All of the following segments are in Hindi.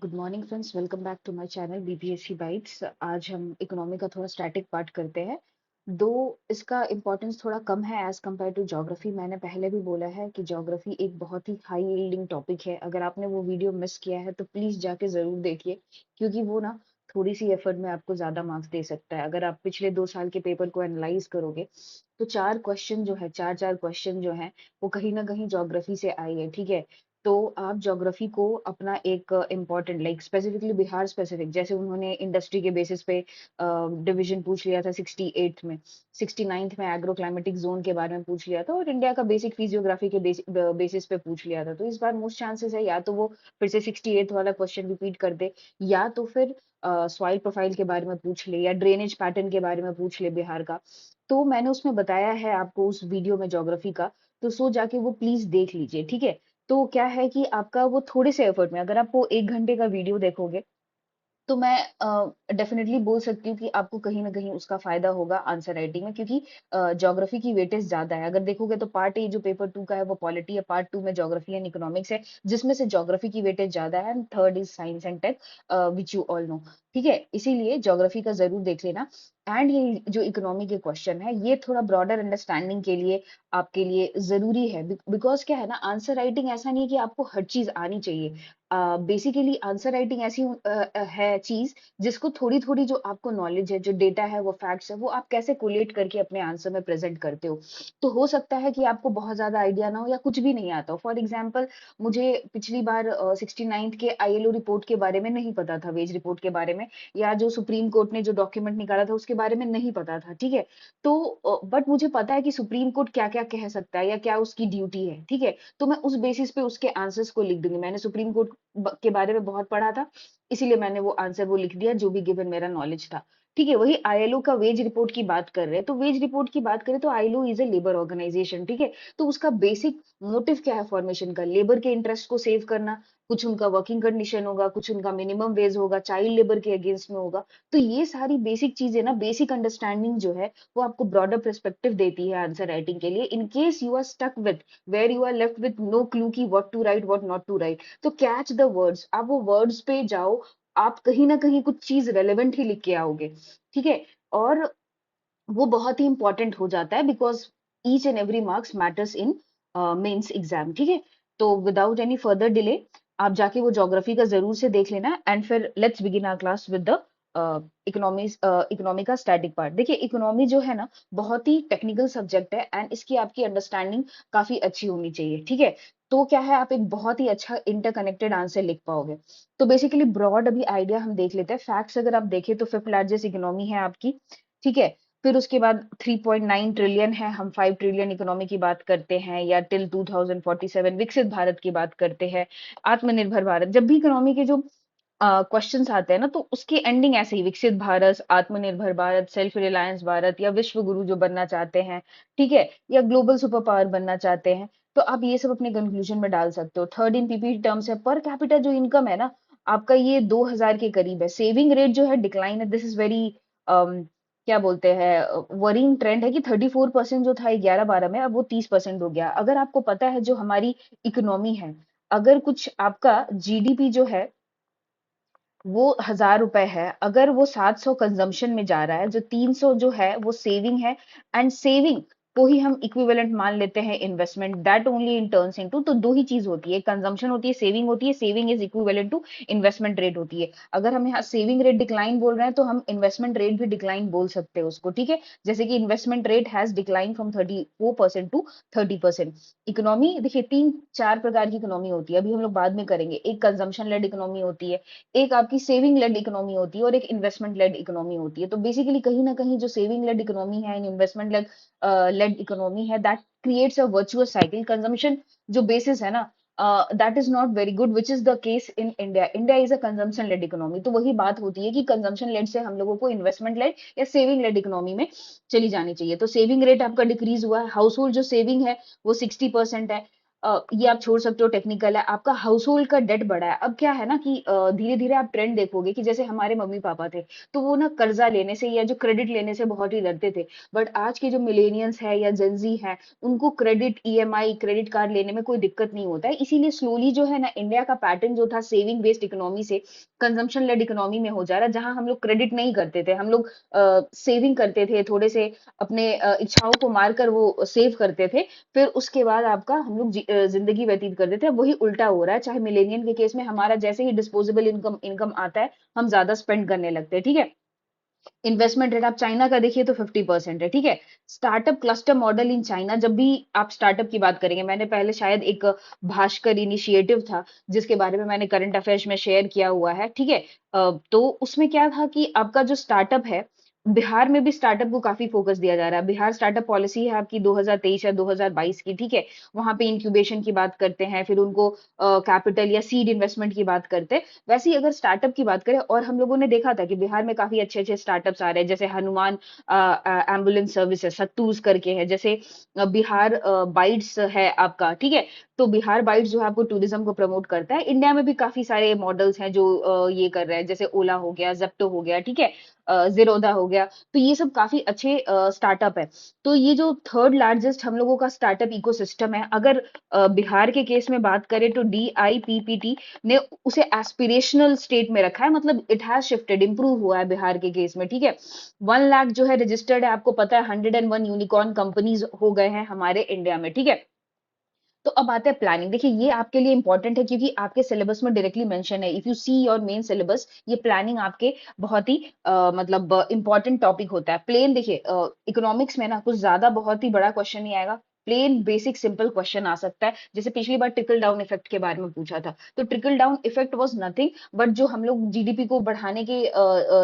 Good morning friends, welcome back to my channel BPSC bytes. आज हम इकोनॉमी का थोड़ा स्टैटिक पार्ट करते हैं। दो इसका इम्पोर्टेंस थोड़ा कम है एज कम्पेयर टू ज्योग्राफी। मैंने पहले भी बोला है कि ज्योग्राफी एक बहुत ही हाई यील्डिंग टॉपिक है। अगर आपने वो वीडियो मिस किया है तो प्लीज जाके जरूर देखिए, क्योंकि वो ना थोड़ी सी एफर्ट में आपको ज्यादा मार्क्स दे सकता है। अगर आप पिछले 2 साल के पेपर को एनालाइज करोगे तो चार क्वेश्चन जो है, चार चार क्वेश्चन जो है वो कहीं ना कहीं ज्योग्राफी से आई है। ठीक है, तो आप ज्योग्राफी को अपना एक important like specifically Bihar specific, जैसे उन्होंने इंडस्ट्री के बेसिस पे डिवीजन पूछ लिया था 68 में, 69th में एग्रो क्लाइमेटिक जोन के बारे में पूछ लिया था, और इंडिया का बेसिक फिजियोग्राफी के बेसिस पे पूछ लिया था। तो इस बार मोस्ट चांसेस है या तो वो फिर से 68th वाला क्वेश्चन रिपीट कर दे, या तो फिर सॉइल प्रोफाइल के बारे में पूछ ले, या ड्रेनेज पैटर्न के बारे में पूछ ले बिहार का। तो मैंने उसमें बताया है आपको उस वीडियो में ज्योग्राफी का, तो सो जाके वो प्लीज देख लीजिए। ठीक है, तो क्या है कि आपका वो थोड़े से एफर्ट में, अगर आप वो 1 घंटे का वीडियो देखोगे तो मैं डेफिनेटली बोल सकती हूँ कि आपको कहीं ना कहीं उसका फायदा होगा आंसर राइटिंग में, क्योंकि ज्योग्राफी की वेटेज ज्यादा है। अगर देखोगे तो पार्ट ए जो पेपर 2 का है वो पॉलिटी है, पार्ट 2 में ज्योग्राफी एंड इकोनॉमिक्स है, जिसमें से ज्योग्राफी की वेटेज ज्यादा है, and third is science and tech, which you all know. ठीक है, इसीलिए ज्योग्राफी का जरूर देख लेना। एंड ये जो इकोनॉमी के क्वेश्चन है ये थोड़ा ब्रॉडर अंडरस्टैंडिंग के लिए आपके लिए जरूरी है। बिकॉज क्या है ना, आंसर राइटिंग ऐसा नहीं है कि आपको हर चीज आनी चाहिए। बेसिकली आंसर राइटिंग ऐसी है चीज जिसको थोड़ी थोड़ी जो आपको नॉलेज है, जो डेटा है, वो फैक्ट्स है, वो आप कैसे कोलेट करके अपने आंसर में प्रेजेंट करते हो। तो हो सकता है कि आपको बहुत ज्यादा आइडिया ना हो या कुछ भी नहीं आता हो। फॉर एग्जाम्पल, मुझे पिछली बार 69th के आईएलओ रिपोर्ट के बारे में नहीं पता था, वेज रिपोर्ट के बारे में, या जो सुप्रीम कोर्ट ने जो डॉक्यूमेंट निकाला था उसके बारे में नहीं पता था। ठीक है, तो बट मुझे पता है कि सुप्रीम कोर्ट क्या क्या कह सकता है या क्या उसकी ड्यूटी है। ठीक है, तो मैं उस बेसिस पे उसके आंसर्स को लिख दूंगी। मैंने सुप्रीम कोर्ट के बारे में बहुत पढ़ा था, इसीलिए मैंने वो आंसर वो लिख दिया जो भी गिवन मेरा नॉलेज था। ठीक है, वही आईएलओ का वेज रिपोर्ट की बात कर रहे हैं, तो वेज रिपोर्ट की बात करें तो ILO is a labour organisation. ठीक है, तो उसका बेसिक मोटिव क्या है फॉर्मेशन का? लेबर के इंटरेस्ट को सेव करना। कुछ उनका वर्किंग कंडीशन होगा, कुछ उनका मिनिमम वेज होगा, चाइल्ड लेबर के अगेंस्ट में होगा। तो ये सारी बेसिक चीजें ना, बेसिक अंडरस्टैंडिंग जो है वो आपको ब्रॉडर पर्सपेक्टिव देती है आंसर राइटिंग के लिए, in case you are stuck with where you are left with no clue की what to write what not to write. तो कैच द वर्ड्स, आप वो वर्ड्स पे जाओ, आप कहीं ना कहीं कुछ चीज रेलेवेंट ही लिख के आओगे। ठीक है, और वो बहुत ही इंपॉर्टेंट हो जाता है, because each and every marks matters in mains exam. ठीक है, तो विदाउट एनी फर्दर डिले आप जाके वो ज्योग्राफी का जरूर से देख लेना, एंड फिर let's begin our class with the economy का स्टैटिक पार्ट। देखिए, इकोनॉमी जो है ना बहुत ही टेक्निकल सब्जेक्ट है, एंड इसकी आपकी अंडरस्टैंडिंग काफी अच्छी होनी चाहिए। ठीक है, तो क्या है, आप एक बहुत ही अच्छा इंटरकनेक्टेड आंसर लिख पाओगे। तो बेसिकली ब्रॉड अभी आइडिया हम देख लेते हैं। फैक्ट्स अगर आप देखें तो फिफ्थ लार्जेस्ट इकोनॉमी है आपकी। ठीक है, फिर उसके बाद 3.9 ट्रिलियन है, हम 5 ट्रिलियन इकोनॉमी की बात करते हैं, या टिल 2047 विकसित भारत की बात करते हैं, आत्मनिर्भर भारत। जब भी इकोनॉमी के जो क्वेश्चंस आते हैं ना, तो उसकी एंडिंग ऐसे ही, विकसित भारत, आत्मनिर्भर भारत, सेल्फ रिलायंस भारत, या विश्व गुरु जो बनना चाहते हैं। ठीक है, या ग्लोबल सुपर पावर बनना चाहते हैं। तो आप ये सब अपने कंक्लूजन में डाल सकते हो। थर्ड इन पीपी टर्म्स है, पर कैपिटा जो इनकम है ना आपका, ये 2000 के करीब है। सेविंग रेट जो है डिक्लाइन है, दिस इज वेरी क्या बोलते हैं, वरिंग ट्रेंड है कि 34% जो था 11-12 में, अब वो 30% हो गया। अगर आपको पता है जो हमारी इकोनॉमी है, अगर कुछ आपका जीडीपी जो है वो 1000 रुपए है, अगर वो 700 कंजम्पशन में जा रहा है, जो 300 जो है वो सेविंग है, एंड सेविंग को ही हम इक्विवेलेंट मान लेते हैं investment, that only in turns into. तो दो ही चीज होती है, कंजम्पशन होती है, सेविंग होती है। Saving is equivalent to investment rate होती है। अगर हम यहाँ सेविंग रेट डिक्लाइन बोल रहे हैं तो हम इन्वेस्टमेंट रेट भी डिक्लाइन बोल सकते हैं उसको। ठीक है, जैसे कि investment rate has decline from 34% to 30%। Economy देखिए, तीन चार प्रकार की इकोनॉमी होती है, अभी हम लोग बाद में करेंगे। एक कंजम्पशन लेड इकोनॉमी होती है, एक आपकी सेविंग लेड इकोनॉमी होती है, और एक इन्वेस्टमेंट लेड इकोनॉमी होती है। तो बेसिकली कहीं ना कहीं जो सेविंग लेड इकोनॉमी है, इन्वेस्टमेंट लेड इकोनॉमी है, that creates a virtuous cycle. Consumption जो बेसिस है ना, that is not very good, which is the case in India. India is a consumption led economy. तो वही बात होती है कि कंजम्पशन लेड से हम लोगों को इन्वेस्टमेंट लेड या सेविंग लेड इकोनॉमी में चली जानी चाहिए। तो सेविंग रेट आपका डिक्रीज हुआ है, हाउस होल्ड जो सेविंग है वो 60% है, ये आप छोड़ सकते हो, टेक्निकल है। आपका हाउस होल्ड का डेट बढ़ा है। अब क्या है ना कि धीरे धीरे आप ट्रेंड देखोगे कि जैसे हमारे मम्मी पापा थे, तो वो ना कर्जा लेने से या जो क्रेडिट लेने से बहुत ही डरते थे। बट आज के जो मिलेनियंस है या जेंजी है, उनको क्रेडिट, ईएमआई, क्रेडिट कार्ड लेने में कोई दिक्कत नहीं होता है। इसीलिए स्लोली जो है ना, इंडिया का पैटर्न जो था सेविंग बेस्ड इकोनॉमी से कंजम्पशन लेड इकोनॉमी में हो जा रहा है, जहां हम लोग क्रेडिट नहीं करते थे, हम लोग सेविंग करते थे, थोड़े से अपने इच्छाओं को मारकर वो सेव करते थे। फिर उसके बाद आपका हम लोग जिंदगी व्यतीत करते थे। अब वही उल्टा हो रहा है। चाहे मिलेनियम के केस में हमारा जैसे ही डिस्पोजेबल इनकम इनकम आता है, हम ज्यादा स्पेंड करने लगते हैं, ठीक है। इन्वेस्टमेंट रेट आप चाइना का देखिए तो 50% है, ठीक है। Startup cluster model in China, जब भी आप स्टार्टअप की बात करेंगे, मैंने पहले शायद एक भास्कर इनिशिएटिव था जिसके बारे में मैंने करंट अफेयर्स में शेयर किया हुआ है, ठीक है। तो उसमें क्या था कि आपका जो स्टार्टअप है, बिहार में भी स्टार्टअप को काफी फोकस दिया जा रहा है। बिहार स्टार्टअप पॉलिसी है आपकी 2023 या 2022 की, ठीक है। वहां पे इंक्यूबेशन की बात करते हैं, फिर उनको कैपिटल या सीड इन्वेस्टमेंट की बात करते हैं। वैसे ही अगर स्टार्टअप की बात करें, और हम लोगों ने देखा था कि बिहार में काफी अच्छे अच्छे स्टार्टअप्स आ रहे हैं, जैसे हनुमान एम्बुलेंस सर्विसेज, सत्तूज करके है, जैसे बिहार बाइट्स है आपका, ठीक है। तो बिहार बाइट्स जो है आपको टूरिज्म को प्रमोट करता है। इंडिया में भी काफी सारे मॉडल्स हैं जो ये कर रहे हैं, जैसे ओला हो गया, जेप्टो हो गया, ठीक है। जीरोधा हो गया। तो ये सब काफी अच्छे स्टार्टअप है। तो ये जो थर्ड लार्जेस्ट हम लोगों का स्टार्टअप इकोसिस्टम है, अगर बिहार के केस में बात करें तो DIPPT ने उसे एस्पिरेशनल स्टेट में रखा है, मतलब इट हैज शिफ्टेड, इंप्रूव हुआ है बिहार के केस में, ठीक है। 1 लाख जो है रजिस्टर्ड है, आपको पता है 101 यूनिकॉर्न कंपनीज हो गए हैं हमारे इंडिया में, ठीक है। तो अब आते हैं प्लानिंग। देखिए ये आपके लिए इंपॉर्टेंट है क्योंकि आपके सिलेबस में डायरेक्टली मेंशन है। If you see your main syllabus, ये प्लानिंग आपके बहुत ही मतलब इंपॉर्टेंट टॉपिक होता है। प्लेन देखिए, इकोनॉमिक्स में ना कुछ ज्यादा बहुत ही बड़ा क्वेश्चन नहीं आएगा। प्लेन बेसिक सिंपल क्वेश्चन आ सकता है, जैसे पिछली बार ट्रिकल डाउन इफेक्ट के बारे में पूछा था। तो trickle down effect was nothing but, जो हम लोग जीडीपी को बढ़ाने के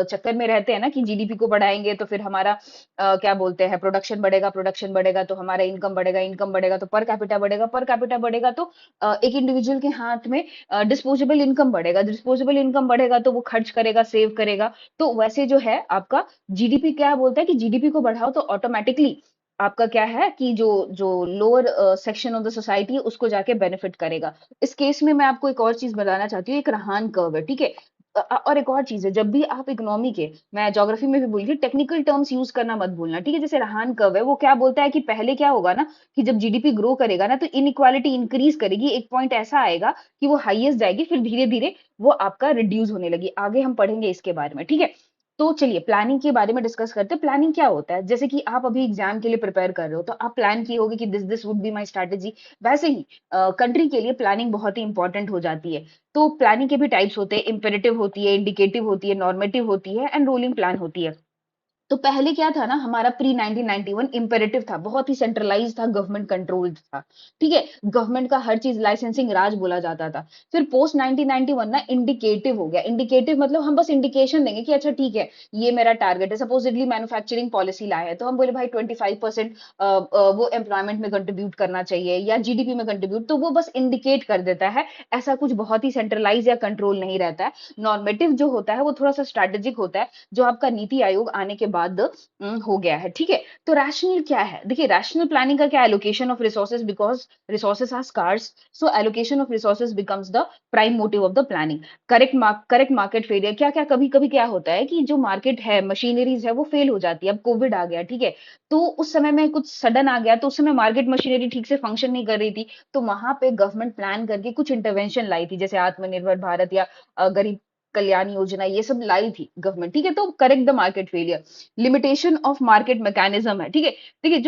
चक्कर में रहते हैं ना कि जीडीपी को बढ़ाएंगे तो फिर हमारा क्या बोलते हैं, प्रोडक्शन बढ़ेगा, प्रोडक्शन बढ़ेगा तो हमारा इनकम बढ़ेगा, इनकम बढ़ेगा तो पर कैपिटा बढ़ेगा, पर कैपिटा बढ़ेगा तो एक इंडिविजुअल के हाथ में डिस्पोजेबल इनकम बढ़ेगा, डिस्पोजेबल इनकम बढ़ेगा तो वो खर्च करेगा, सेव करेगा। तो वैसे जो है आपका जीडीपी क्या बोलता है कि जीडीपी को बढ़ाओ तो ऑटोमेटिकली आपका क्या है कि जो जो lower section of the society है उसको जाके बेनिफिट करेगा। इस केस में मैं आपको एक और चीज बताना चाहती हूँ, एक रहान कर्व है, ठीक है। और एक और चीज है, जब भी आप इकोनॉमी के, मैं ज्योग्राफी में भी बोल रही, टेक्निकल टर्म्स यूज करना मत भूलना, ठीक है। जैसे रहान कर्व है, वो क्या बोलता है कि पहले क्या होगा ना कि जब जीडीपी ग्रो करेगा ना तो इनइक्वालिटी इंक्रीज करेगी, एक पॉइंट ऐसा आएगा कि वो हाईएस्ट जाएगी, फिर धीरे धीरे वो आपका रिड्यूस होने लगी। आगे हम पढ़ेंगे इसके बारे में, ठीक है। तो चलिए प्लानिंग के बारे में डिस्कस करते हैं। प्लानिंग क्या होता है, जैसे कि आप अभी एग्जाम के लिए प्रिपेयर कर रहे हो तो आप प्लान किए होगे कि this would be my strategy. वैसे ही कंट्री के लिए प्लानिंग बहुत ही इंपॉर्टेंट हो जाती है। तो प्लानिंग के भी टाइप्स होते हैं, इम्पेरेटिव होती है, इंडिकेटिव होती है, नॉर्मेटिव होती है एंड रोलिंग प्लान होती है। तो पहले क्या था ना, हमारा प्री 1991 इंपेरेटिव था, बहुत ही सेंट्रलाइज था, गवर्नमेंट कंट्रोल था, ठीक है। गवर्नमेंट का हर चीज लाइसेंसिंग राज बोला जाता था। फिर पोस्ट 1991 ना इंडिकेटिव हो गया। इंडिकेटिव मतलब हम बस इंडिकेशन देंगे कि अच्छा ठीक है, ये मेरा टारगेट है। सपोजिटली मैन्युफैक्चरिंग पॉलिसी लाया है तो हम बोले भाई 25% वो एम्प्लॉयमेंट में कंट्रीब्यूट करना चाहिए या जीडीपी में कंट्रीब्यूट, तो वो बस इंडिकेट कर देता है। ऐसा कुछ बहुत ही सेंट्रलाइज या कंट्रोल नहीं रहता है। नॉर्मेटिव जो होता है वो थोड़ा सा स्ट्रेटेजिक होता है, जो आपका नीति आयोग आने के बाद हो गया है, ठीक है। तो रैशनल क्या है, देखिए रैशनल प्लानिंग का क्या, allocation of resources, because resources are scarce, so allocation of resources becomes the prime motive of the planning. Correct market failure, क्या क्या कभी कभी क्या होता है कि जो मार्केट है, मशीनरीज है, वो फेल हो जाती है। अब कोविड आ गया, ठीक है। तो उस समय में कुछ सडन आ गया, तो उस समय मार्केट मशीनरी ठीक से फंक्शन नहीं कर रही थी। तो वहां पे गवर्नमेंट प्लान करके कुछ इंटरवेंशन लाई थी, जैसे आत्मनिर्भर भारत या गरीब कल्याण योजना, ये सब लाई थी गवर्नमेंट, ठीक है। तो correct the market failure. Limitation of market mechanism है, ठीक है। देखिए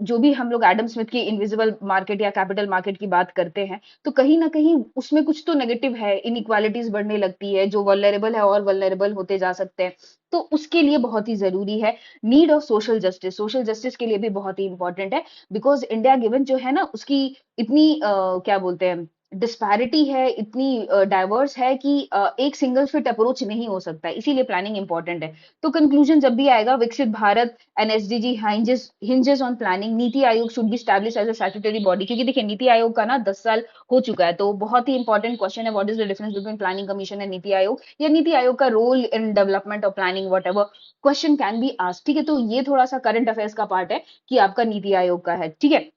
जो भी हम लोग एडम स्मिथ की इनविजिबल मार्केट या कैपिटल मार्केट की बात करते हैं, तो कहीं ना कहीं उसमें कुछ तो नेगेटिव है, इनइक्वालिटीज बढ़ने लगती है, जो वल्नरेबल है और वल्नरेबल होते जा सकते हैं। तो उसके लिए बहुत ही जरूरी है need of social justice. Social justice के लिए भी बहुत ही इंपॉर्टेंट है, बिकॉज इंडिया गिवन जो है ना उसकी इतनी क्या बोलते हैं, डिस्पैरिटी है, इतनी डाइवर्स है कि एक सिंगल फिट अप्रोच नहीं हो सकता है, इसीलिए प्लानिंग इंपॉर्टेंट है। तो कंक्लूजन जब भी आएगा, Viksit Bharat and SDG hinges on planning. NITI Aayog should be establish as a statutory body, क्योंकि देखिए नीति आयोग का ना 10 साल हो चुका है। तो बहुत ही इंपॉर्टेंट क्वेश्चन है, what is the difference between planning commission and NITI Aayog, या नीति आयोग का role in development of planning, whatever question can be asked, ठीक है। तो ये थोड़ा सा करंट अफेयर्स का पार्ट है कि आपका नीति आयोग का है, ठीक है।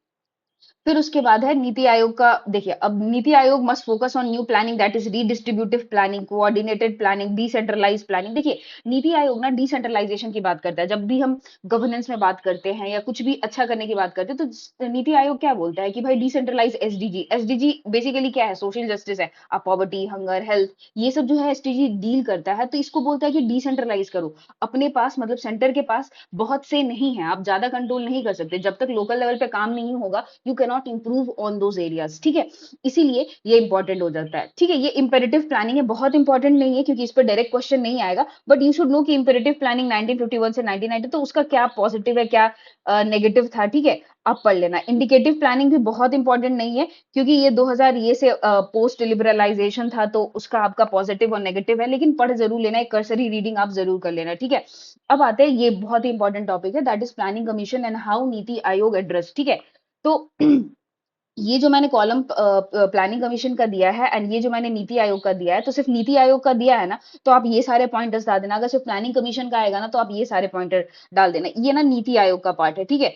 फिर उसके बाद है नीति आयोग का। देखिए, अब NITI Aayog must focus on new planning that is redistributive planning, coordinated planning, decentralise planning. देखिए, नीति आयोग ना डिसेंट्रलाइजेशन की बात करता है। जब भी हम गवर्नेंस में बात करते हैं या कुछ भी अच्छा करने की बात करते हैं, तो नीति आयोग क्या बोलता है कि भाई डिसेंट्रलाइज एसडीजी। एसडीजी बेसिकली क्या है? सोशल जस्टिस है। आप पॉवर्टी, हंगर, हेल्थ, ये सब जो है एसडीजी डील करता है। तो इसको बोलता है कि डिसेंट्रलाइज करो। अपने पास मतलब सेंटर के पास बहुत से नहीं है, आप ज्यादा कंट्रोल नहीं कर सकते। जब तक लोकल लेवल पे काम नहीं होगा, you can not improve on those areas. ठीक है, इसीलिए ये इंपॉर्टेंट हो जाता है। ठीक है, ये इंपेरेटिव प्लानिंग है, बहुत इंपॉर्टेंट नहीं है क्योंकि इस पर डायरेक्ट क्वेश्चन नहीं आएगा, बट यू शुड नो कि इंपेरेटिव प्लानिंग 1951 से 1990, तो उसका क्या पॉजिटिव है, क्या नेगेटिव था। ठीक है, आप पढ़ लेना। इंडिकेटिव प्लानिंग भी बहुत इंपॉर्टेंट नहीं है क्योंकि ये 2000 ये से पोस्ट लिबरलाइजेशन था, तो उसका आपका पॉजिटिव और नेगेटिव है, लेकिन पढ़ जरूर लेना, एक कर्सरी रीडिंग आप जरूर कर लेना। ठीक है, अब आते हैं, ये बहुत ही इंपॉर्टेंट टॉपिक है, that is planning commission and how NITI Aayog address. ठीक है, तो ये जो मैंने कॉलम प्लानिंग कमीशन का दिया है एंड ये जो मैंने नीति आयोग का दिया है, तो सिर्फ नीति आयोग का दिया है ना, तो आप ये सारे पॉइंटर्स डाल देना। अगर सिर्फ प्लानिंग कमीशन का आएगा ना, तो आप ये सारे पॉइंटर डाल देना। ये ना नीति आयोग का पार्ट है। ठीक है,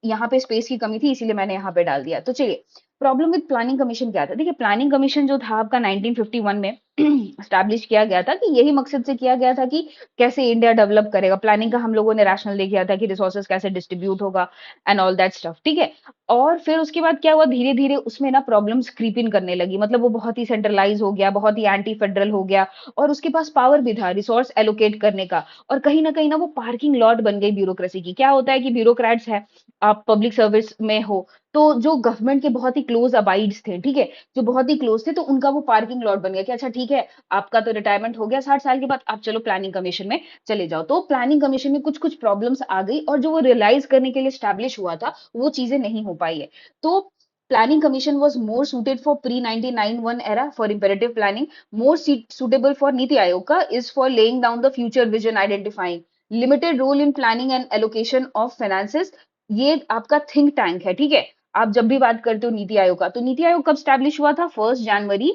यहाँ पे स्पेस की कमी थी, इसीलिए मैंने यहाँ पे डाल दिया। तो चलिए, प्रॉब्लम विद प्लानिंग कमीशन क्या था? देखिए, प्लानिंग कमीशन जो था आपका 1951 में स्टैब्लिश किया गया था, कि यही मकसद से किया गया था कि कैसे इंडिया डेवलप करेगा। प्लानिंग का हम लोगों ने रैशनल दे किया था कि रिसोर्सेज कैसे डिस्ट्रीब्यूट होगा एंड ऑल दैट स्टफ। ठीक है, और फिर उसके बाद क्या हुआ, धीरे धीरे उसमें ना प्रॉब्लम्स क्रीप इन करने लगी। मतलब वो बहुत ही सेंट्रलाइज हो गया, बहुत ही एंटी फेडरल हो गया, और उसके पास पावर भी था रिसोर्स एलोकेट करने का। और कहीं ना वो पार्किंग लॉट बन गई ब्यूरोक्रेसी की। क्या होता है कि ब्यूरोक्रेट्स है, आप पब्लिक सर्विस में हो, तो जो गवर्नमेंट के बहुत ही क्लोज अबाइड्स थे, ठीक है, जो बहुत ही क्लोज थे, तो उनका वो पार्किंग लॉट बन गया कि अच्छा ठीक है, आपका तो रिटायरमेंट हो गया 60 साल के बाद, आप चलो प्लानिंग कमीशन में चले जाओ। तो प्लानिंग कमीशन में कुछ कुछ प्रॉब्लम्स आ गई, और जो वो रियलाइज करने के लिए स्टैब्लिश हुआ था, वो चीजें नहीं हो पाई है। तो planning commission was more suited for pre 1991 era for imperative planning, more suitable for Niti Aayog ka is for laying down the future vision, identifying limited role in planning and allocation of finances। ये आपका थिंक टैंक है। ठीक है, आप जब भी बात करते हो नीति आयोग का, तो नीति आयोग कब स्टैब्लिश हुआ था? 1 जनवरी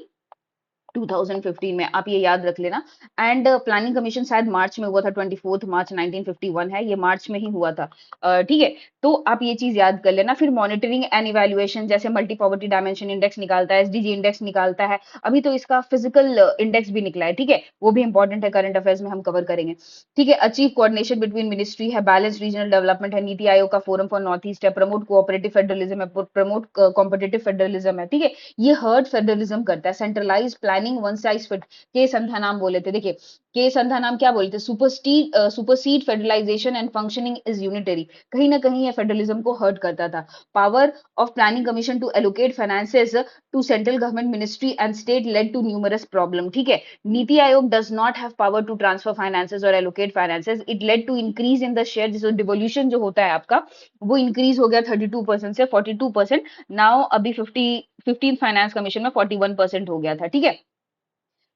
2015 में, आप ये याद रख लेना। एंड प्लानिंग कमीशन शायद मार्च में हुआ था, 24 मार्च 1951 है, ये मार्च में ही हुआ था। ठीक है, तो आप ये चीज याद कर लेना। फिर मॉनिटरिंग एंड इवैल्यूएशन, जैसे मल्टी पॉवर्टी डायमेंशन इंडेक्स निकालता है, एसडीजी इंडेक्स निकालता है, अभी तो इसका फिजिकल इंडेक्स भी निकला है। ठीक है, वो भी इंपॉर्टेंट है, करंट अफेयर्स में हम कवर करेंगे। ठीक है, अचीव कोऑर्डिनेशन बिटवीन मिनिस्ट्री है, बैलेंस रीजनल डेवलपमेंट है, नीति आयोग का फोरम फॉर नॉर्थ ईस्ट है, प्रमोट कोऑपरेटिव फेडरलिज्म है, प्रमोट कॉम्पिटिटिव फेडरलिज्म है। ठीक है, ये हर्ड फेडरलिज्म करता है, centralise planning one size fit. के संधा नाम बोले थे, देखिए के संधा नाम क्या बोले थे, supersede federalisation and functioning is unitary. कहीं ना कहीं ये फेडरलिज्म को हर्ट करता था। Power of planning commission to allocate finances to central government ministry and state led to numerous problem. ठीक है, NITI Aayog does not have power to transfer finances और allocate finances, it led to increase in the share. जिसको डिवोल्यूशन जो होता है आपका, वो इंक्रीज हो गया 32% से 42%। नाउ अभी 15 फाइनेंस कमीशन में 41% हो गया था। ठीक है,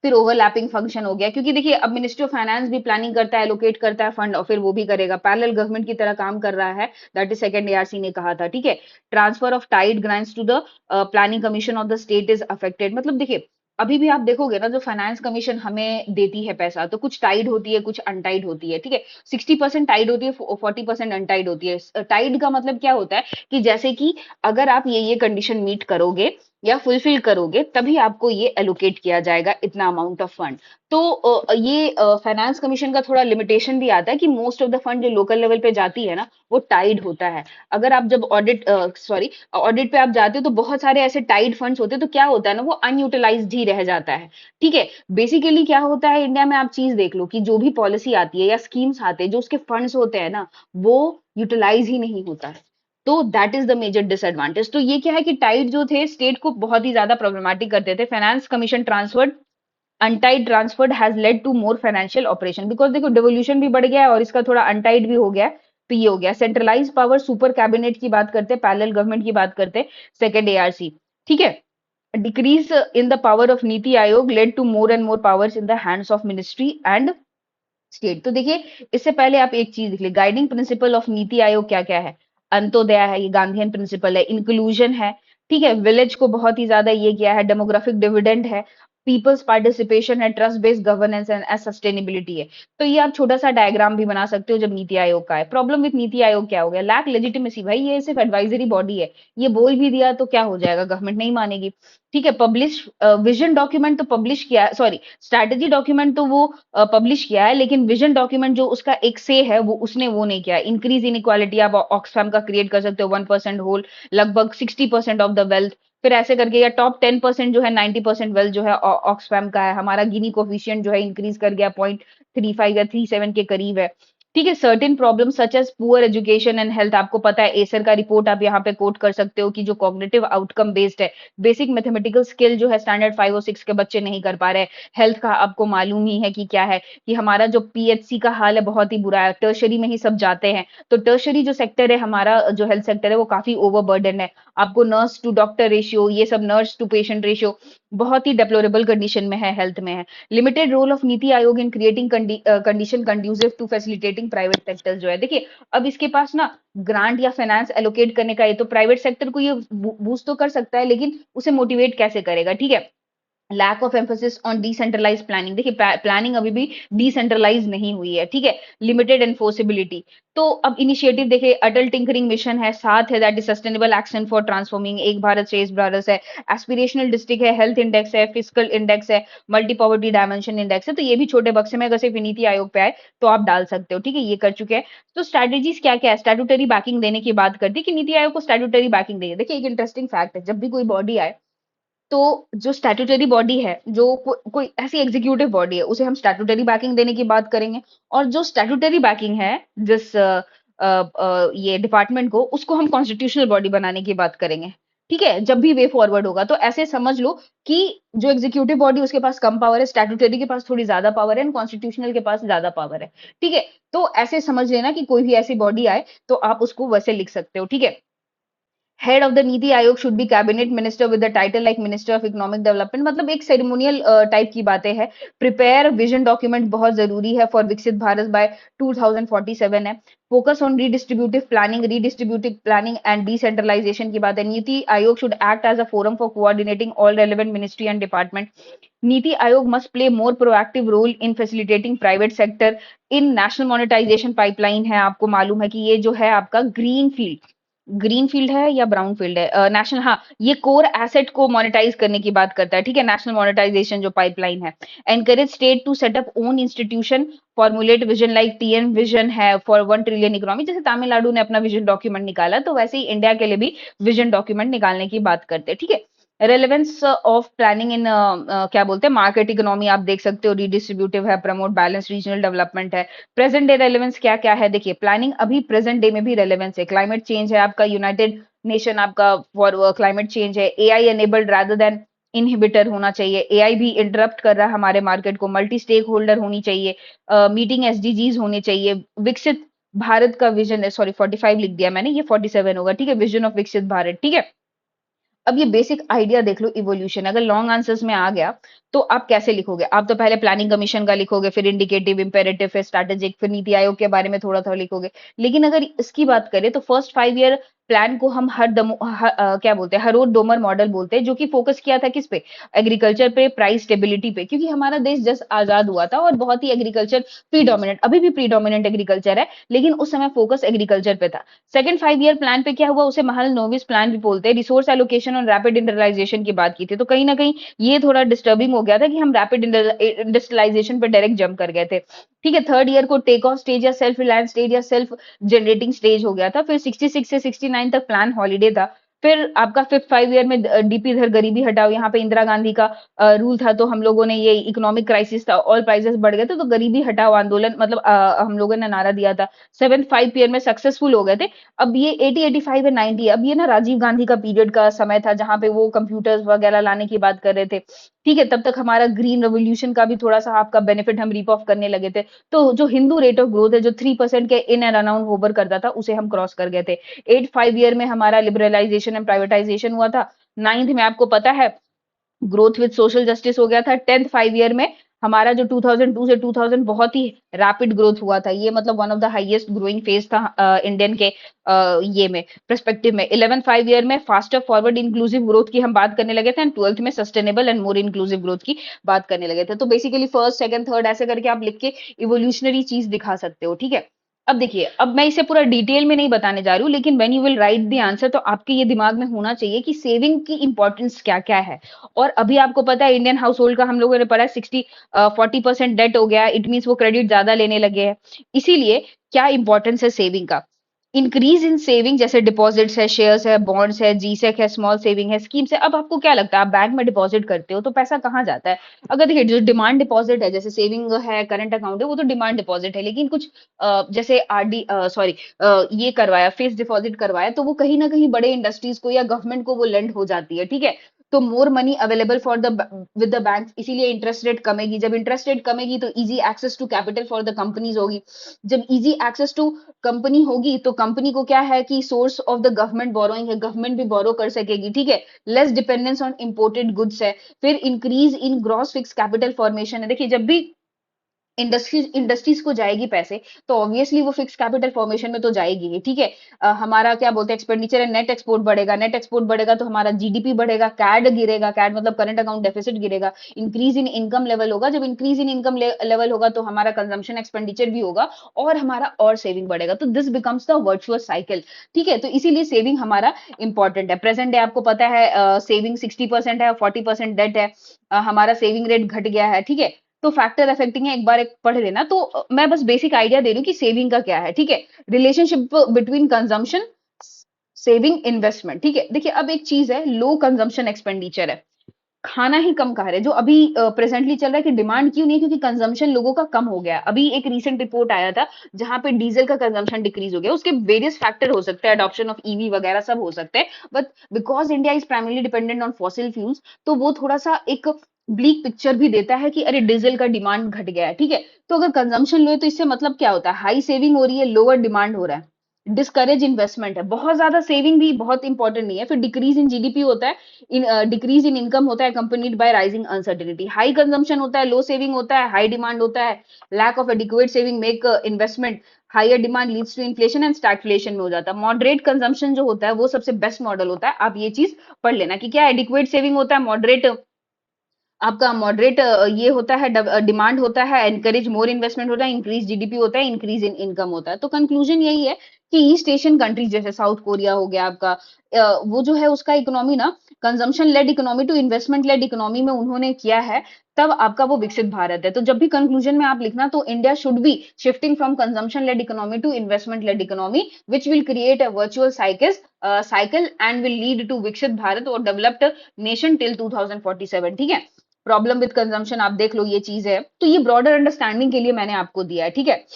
फिर ओवरलैपिंग फंक्शन हो गया, क्योंकि देखिए अब मिनिस्ट्री ऑफ फाइनेंस भी प्लानिंग करता है, एलोकेट करता है फंड, और फिर वो भी करेगा, पैरेलल गवर्नमेंट की तरह काम कर रहा है। दैट इज सेकंड एआरसी ने कहा था। ठीक है, transfer of tied grants to the planning commission of the state is affected. मतलब देखिए, अभी भी आप देखोगे ना, जो फाइनेंस कमीशन हमें देती है पैसा, तो कुछ टाइड होती है, कुछ अनटाइड होती है। ठीक है, 60% टाइड होती है, 40% अनटाइड होती है। टाइड का मतलब क्या होता है कि जैसे कि अगर आप ये कंडीशन मीट करोगे या फुलफिल करोगे, तभी आपको ये एलोकेट किया जाएगा इतना अमाउंट ऑफ फंड। तो ये फाइनेंस कमीशन का थोड़ा लिमिटेशन भी आता है कि मोस्ट ऑफ द फंड जो लोकल लेवल पे जाती है ना, वो टाइड होता है। अगर आप जब ऑडिट पे आप जाते हो, तो बहुत सारे ऐसे टाइड फंड्स होते हैं, तो क्या होता है ना, वो अनयूटिलाइज्ड ही रह जाता है। ठीक है, बेसिकली क्या होता है इंडिया में, आप चीज देख लो कि जो भी पॉलिसी आती है या स्कीम्स आते हैं, जो उसके फंड्स होते हैं ना, वो यूटिलाइज ही नहीं होता है। तो that is the major disadvantage. तो ये क्या है कि टाइड जो थे, स्टेट को बहुत ही ज्यादा प्रॉब्लमेटिक करते थे। Finance commission transferred, untied transferred has led to more financial operation, because देखो डिवोल्यूशन भी बढ़ गया है और इसका थोड़ा अनटाइड भी हो गया है। तो ये हो गया सेंट्रलाइज पावर, सुपर कैबिनेट की बात करते हैं, पैरेलल गवर्नमेंट की बात करते हैं, सेकंड एआरसी। ठीक है, decrease in the power of NITI Aayog led to more and more powers in the hands of ministry and state. तो देखिए, इससे पहले आप एक चीज लिख ले, गाइडिंग प्रिंसिपल ऑफ नीति आयोग क्या क्या है? अंत्योदय है, ये गांधीयन प्रिंसिपल है, इंक्लूजन है, ठीक है, विलेज को बहुत ही ज्यादा ये किया है, डेमोग्राफिक डिविडेंड है, पीपल्स पार्टिसिपेशन है, trust based governance and sustainability है। तो ये आप छोटा सा डायग्राम भी बना सकते हो जब नीति आयोग का है। प्रॉब्लम विद नीति आयोग क्या हो गया? Lack legitimacy. भाई ये सिर्फ एडवाइजरी बॉडी है, ये बोल भी दिया तो क्या हो जाएगा, गवर्नमेंट नहीं मानेगी। ठीक है, पब्लिश विजन डॉक्यूमेंट तो पब्लिश किया है, सॉरी स्ट्रैटेजी डॉक्यूमेंट तो वो पब्लिश किया है, लेकिन विजन डॉक्यूमेंट जो उसका एक से है वो उसने वो नहीं किया है। इंक्रीज इन इक्वालिटी आप ऑक्सफैम का क्रिएट कर सकते हो, 1% होल, लगभग 60% ऑफ द वेल्थ। फिर ऐसे करके, या टॉप 10% जो है 90% वेल्थ जो है ऑक्सफैम का है। हमारा गिनी कोफिशिएंट जो है इंक्रीज कर गया, 0.35 या 37 के करीब है। ठीक है, certain problem such as poor education and health, आपको पता है एसर का रिपोर्ट आप यहाँ पे कोट कर सकते हो कि जो कॉग्निटिव आउटकम बेस्ड है, बेसिक मैथमेटिकल स्किल जो है स्टैंडर्ड 5 और 6 के बच्चे नहीं कर पा रहे। हेल्थ का आपको मालूम ही है कि क्या है, कि हमारा जो पीएचसी का हाल है बहुत ही बुरा है, टर्शरी में ही सब जाते हैं। तो टर्शरी जो सेक्टर है हमारा, जो हेल्थ सेक्टर है वो काफी ओवरबर्डन है। आपको नर्स टू डॉक्टर रेशियो, ये सब नर्स टू पेशेंट रेशियो बहुत ही डेप्लोरेबल कंडीशन में है, हेल्थ में है। Limited role of NITI Aayog in creating condition conducive to facilitating private sector जो है। देखिए, अब इसके पास ना ग्रांट या फाइनेंस एलोकेट करने का, ये तो प्राइवेट सेक्टर को ये बूस्ट तो कर सकता है, लेकिन उसे मोटिवेट कैसे करेगा? ठीक है, lack of emphasis on decentralise planning. देखिए, प्लानिंग अभी भी डिसेंट्रलाइज नहीं हुई है। ठीक है, लिमिटेड एनफोर्सेबिलिटी। तो अब इनिशिएटिव देखिए, अटल टिंकरिंग मिशन है, साथ है that is sustainable action for transforming, एक भारत श्रेष्ठ भारत है, एस्पिरेशनल डिस्ट्रिक्ट है, हेल्थ इंडेक्स है, फिजिकल इंडेक्स है, मल्टी पॉवर्टी डायमेंशन इंडेक्स है। तो ये भी छोटे बक्से में अगर सिर्फ नीति आयोग पे आए तो आप डाल सकते हो। ठीक है, ये कर चुके हैं। तो स्ट्रेटेजीज क्या क्या है? स्टैट्यूटरी बैकिंग देने की बात करती है कि नीति आयोग को स्टैट्यूटरी बैकिंग देगी। देखिए, एक इंटरेस्टिंग फैक्ट है, जब भी कोई बॉडी आए तो जो स्टैट्यूटरी बॉडी है, जो कोई ऐसी एग्जीक्यूटिव बॉडी है, उसे हम स्टैट्यूटरी बैकिंग देने की बात करेंगे। और जो स्टैट्यूटरी बैकिंग है जिस ये डिपार्टमेंट को, उसको हम कॉन्स्टिट्यूशनल बॉडी बनाने की बात करेंगे। ठीक है, जब भी वे फॉरवर्ड होगा तो ऐसे समझ लो कि जो एग्जीक्यूटिव बॉडी उसके पास कम पावर है, स्टैट्यूटरी के पास थोड़ी ज्यादा पावर है, कॉन्स्टिट्यूशनल के पास ज्यादा पावर है। ठीक है, तो ऐसे समझ लेना कि कोई भी ऐसी बॉडी आए तो आप उसको वैसे लिख सकते हो। ठीक है, हेड ऑफ द नीति Aayog should B cabinet minister with the title like minister of economic development. मतलब एक सेरेमोनियल टाइप की बातें हैं। प्रिपेयर विजन डॉक्यूमेंट बहुत जरूरी है फॉर विकसित भारत बाय 2047 है। Focus on redistributive planning and decentralisation की बात है। NITI Aayog should act as a forum for coordinating all relevant ministry and department. NITI Aayog must play more proactive role in facilitating private sector in national monetisation pipeline है। आपको मालूम है कि ये जो है आपका ग्रीन फील्ड है या ब्राउन फील्ड है, नेशनल, हाँ, ये कोर एसेट को मोनेटाइज करने की बात करता है। ठीक है, नेशनल मोनेटाइजेशन जो पाइपलाइन है। Encourage state to set up own institution, formulate vision like TN vision है फॉर 1 ट्रिलियन इकोनॉमी। जैसे तमिलनाडु ने अपना विजन डॉक्यूमेंट निकाला, तो वैसे ही इंडिया के लिए भी विजन डॉक्यूमेंट निकालने की बात करते हैं। ठीक है, रेलेवेंस ऑफ प्लानिंग इन क्या बोलते हैं, मार्केट इकोनॉमी आप देख सकते हो, रिडिस्ट्रीब्यूटिव है, प्रमोट बैलेंस रीजनल डेवलपमेंट है। प्रेजेंट डे रेलेवेंस क्या क्या है? देखिए, प्लानिंग अभी प्रेजेंट डे में भी रेलेवेंस है। क्लाइमेट चेंज है आपका, यूनाइटेड नेशन आपका फॉर क्लाइमेट चेंज है। AI enabled rather than inhibitor होना चाहिए। एआई भी इंटरप्ट कर रहा है हमारे मार्केट को। मल्टी स्टेक होल्डर होनी चाहिए, मीटिंग एसडीजीज होने चाहिए। विकसित भारत का विजन है, सॉरी 45 लिख दिया मैंने, ये 47 होगा। ठीक है, विजन ऑफ विकसित भारत। ठीक है, अब ये बेसिक आइडिया देख लो, इवोल्यूशन। अगर लॉन्ग आंसर्स में आ गया तो आप कैसे लिखोगे? आप तो पहले प्लानिंग कमीशन का लिखोगे, फिर इंडिकेटिव, इंपेरेटिव, फिर स्ट्रैटेजिक, फिर नीति आयोग के बारे में थोड़ा थोड़ा लिखोगे। लेकिन अगर इसकी बात करें तो फर्स्ट 5 ईयर प्लान को हम क्या बोलते हैं, हरोड डोमर मॉडल बोलते हैं, जो कि फोकस किया था किस पे? एग्रीकल्चर पे, प्राइस स्टेबिलिटी पे। क्योंकि हमारा देश जस्ट आजाद हुआ था और बहुत ही एग्रीकल्चर प्रीडोमिनेंट, अभी भी प्रीडोमिनेंट एग्रीकल्चर है, लेकिन उस समय फोकस एग्रीकल्चर पे था। सेकंड 5 ईयर प्लान पे क्या हुआ? उसे महल नोविस प्लान भी बोलते हैं। रिसोर्स एलोकेशन और रैपिड इंडस्ट्रियलाइजेशन की बात की थी, तो कहीं ना कहीं ये थोड़ा डिस्टर्बिंग हो गया था कि हम रैपिड इंडस्ट्रियलाइजेशन पे डायरेक्ट जंप कर गए थे। ठीक है, थर्ड ईयर को टेक ऑफ स्टेज या सेल्फ रिलायंस स्टेज या सेल्फ जनरेटिंग स्टेज हो गया था। फिर 66 से 69 तक प्लान हॉलीडे था। फिर आपका फिफ्थ 5 ईयर में डीपी धर गरीबी हटाओ, यहाँ पे इंदिरा गांधी का रूल था, तो हम लोगों ने, ये इकोनॉमिक क्राइसिस था, ऑल प्राइसेस बढ़ गए थे, तो गरीबी हटाओ आंदोलन, मतलब हम लोगों ने नारा दिया था। सेवेंथ 5 ईयर में सक्सेसफुल हो गए थे। अब ये 80, 85 है 90, अब ये ना राजीव गांधी का पीरियड का समय था, जहां पे वो कंप्यूटर्स वगैरह लाने की बात कर रहे थे। ठीक है, तब तक हमारा ग्रीन रेवोल्यूशन का भी थोड़ा सा आपका बेनिफिट हम रीप ऑफ करने लगे थे। तो जो हिंदू रेट ऑफ ग्रोथ है, जो 3% के इन एंड अराउंड होवर करता था, उसे हम क्रॉस कर गए थे। 8 5 ईयर में हमारा लिबरलाइजेशन एंड प्राइवेटाइजेशन हुआ था। नाइन्थ में आपको पता है ग्रोथ विद सोशल जस्टिस हो गया था। 10th 5 ईयर में हमारा जो 2002 से 2000 बहुत ही रैपिड ग्रोथ हुआ था, ये मतलब one of the highest growing phase था इंडियन के ये में पर्सपेक्टिव में। 11 5 ईयर में फास्टर फॉरवर्ड इंक्लूसिव ग्रोथ की हम बात करने लगे थे, एंड 12th में sustainable and more inclusive growth की बात करने लगे थे। तो बेसिकली फर्स्ट सेकंड थर्ड ऐसे करके आप लिख के इवोल्यूशनरी चीज दिखा सकते हो, ठीक है। अब देखिए, अब मैं इसे पूरा डिटेल में नहीं बताने जा रही हूँ, लेकिन when you will write the answer तो आपके ये दिमाग में होना चाहिए कि सेविंग की इंपॉर्टेंस क्या क्या है। और अभी आपको पता है इंडियन हाउस होल्ड का हम लोगों ने पढ़ा 40% डेट हो गया, इट मीन्स वो क्रेडिट ज्यादा लेने लगे हैं। इसीलिए क्या इंपॉर्टेंस है सेविंग का? इंक्रीज इन सेविंग, जैसे डिपॉजिट्स है, शेयर्स है, बॉन्ड्स है, जीसेक है, स्मॉल सेविंग है, स्कीम्स है। अब आपको क्या लगता है, आप बैंक में डिपॉजिट करते हो तो पैसा कहाँ जाता है? अगर देखिए, जो डिमांड डिपॉजिट है, जैसे सेविंग है, करंट अकाउंट है, वो तो डिमांड डिपॉजिट है। लेकिन कुछ जैसे आरडी, सॉरी, ये करवाया, फिक्स्ड डिपॉजिट करवाया, तो वो कहीं ना कहीं बड़े इंडस्ट्रीज को या गवर्नमेंट को वो लेंड हो जाती है, ठीक है। तो more money available for the with the bank, इसीलिए इंटरेस्ट रेट कमेगी। जब इंटरेस्ट रेट कमेगी तो easy access to capital for the companies होगी। जब इजी एक्सेस टू कंपनी होगी तो कंपनी को क्या है कि source of the government borrowing है, गवर्नमेंट भी बोरो कर सकेगी, ठीक है। Less dependence on imported goods है। फिर increase in gross fix capital formation है। देखिए, जब भी इंडस्ट्रीज को जाएगी पैसे, तो ऑब्वियसली वो फिक्स कैपिटल फॉर्मेशन में तो जाएगी ही, ठीक है। हमारा क्या बोलते हैं, एक्सपेंडिचर है, नेट एक्सपोर्ट बढ़ेगा, नेट एक्सपोर्ट बढ़ेगा तो हमारा जीडीपी बढ़ेगा, कैड गिरेगा, कैड मतलब करंट अकाउंट डेफिसिट गिरेगा, इंक्रीज इन इनकम लेवल होगा। जब इंक्रीज इन इनकम लेवल होगा तो हमारा कंजम्पशन एक्सपेंडिचर भी होगा, और हमारा और सेविंग बढ़ेगा। तो this becomes the virtuous cycle, ठीक है। तो इसीलिए सेविंग हमारा इंपॉर्टेंट है। प्रेजेंट डे आपको पता है सेविंग 60% है, 40% डेट है। हमारा सेविंग रेट घट गया है, ठीक है। तो फैक्टर अफेक्टिंग है, एक बार एक पढ़ लेना। तो मैं बस बेसिक आइडिया दे रही हूँ कि सेविंग का क्या है, ठीक है। Relationship between consumption, saving, investment, ठीक है। देखिए, अब एक चीज है, लो कंजम्पशन एक्सपेंडिचर है, खाना ही कम खा रहे हैं, जो अभी प्रेजेंटली चल रहा है। कि डिमांड क्यों नहीं है? क्योंकि कंजम्पशन लोगों का कम हो गया है। अभी एक रीसेंट रिपोर्ट आया था जहां पे डीजल का कंजम्पशन डिक्रीज हो गया। उसके वेरियस फैक्टर हो सकते हैं, अडॉप्शन ऑफ ईवी वगैरह सब हो सकते हैं, but because India is primarily dependent on fossil fuels, तो वो थोड़ा सा एक ब्लीक पिक्चर भी देता है कि अरे डीजल का डिमांड घट गया है, ठीक है। तो अगर कंजम्पशन लो तो इससे मतलब क्या होता है? हाई सेविंग हो रही है, लोअर डिमांड हो रहा है, डिस्करेज इन्वेस्टमेंट है। बहुत ज्यादा सेविंग भी बहुत इंपॉर्टेंट नहीं है। फिर डिक्रीज इन जीडीपी होता है, डिक्रीज इन इनकम होता है, accompanied by rising uncertainty. High consumption होता है, लो सेविंग होता है, हाई डिमांड होता है, lack of adequate saving make investment higher demand leads to inflation and stagflation में हो जाता है। मॉडरेट कंजम्पशन जो होता है वो सबसे बेस्ट मॉडल होता है। आप ये चीज पढ़ लेना कि क्या एडिक्वेट सेविंग होता है, मॉडरेट आपका मॉडरेट ये होता है, डिमांड होता है, एनकरेज मोर इन्वेस्टमेंट होता है, इंक्रीज जीडीपी होता है, इंक्रीज इन इनकम होता है। तो कंक्लूजन यही है कि ईस्ट एशियन कंट्रीज जैसे साउथ कोरिया हो गया आपका, वो जो है उसका इकोनॉमी ना consumption led economy to investment led economy में उन्होंने किया है, तब आपका वो विकसित भारत है। तो जब भी कंक्लूजन में आप लिखना तो India should be shifting from consumption led economy to investment led economy, which will create a virtual cycle and will lead to Viksit Bharat और डेवलप्ड नेशन टिल 2047, ठीक है। प्रॉब्लम विद कंजम्पशन आप देख लो, ये चीज है। तो ये ब्रॉडर अंडरस्टैंडिंग के लिए मैंने आपको दिया है, ठीक है।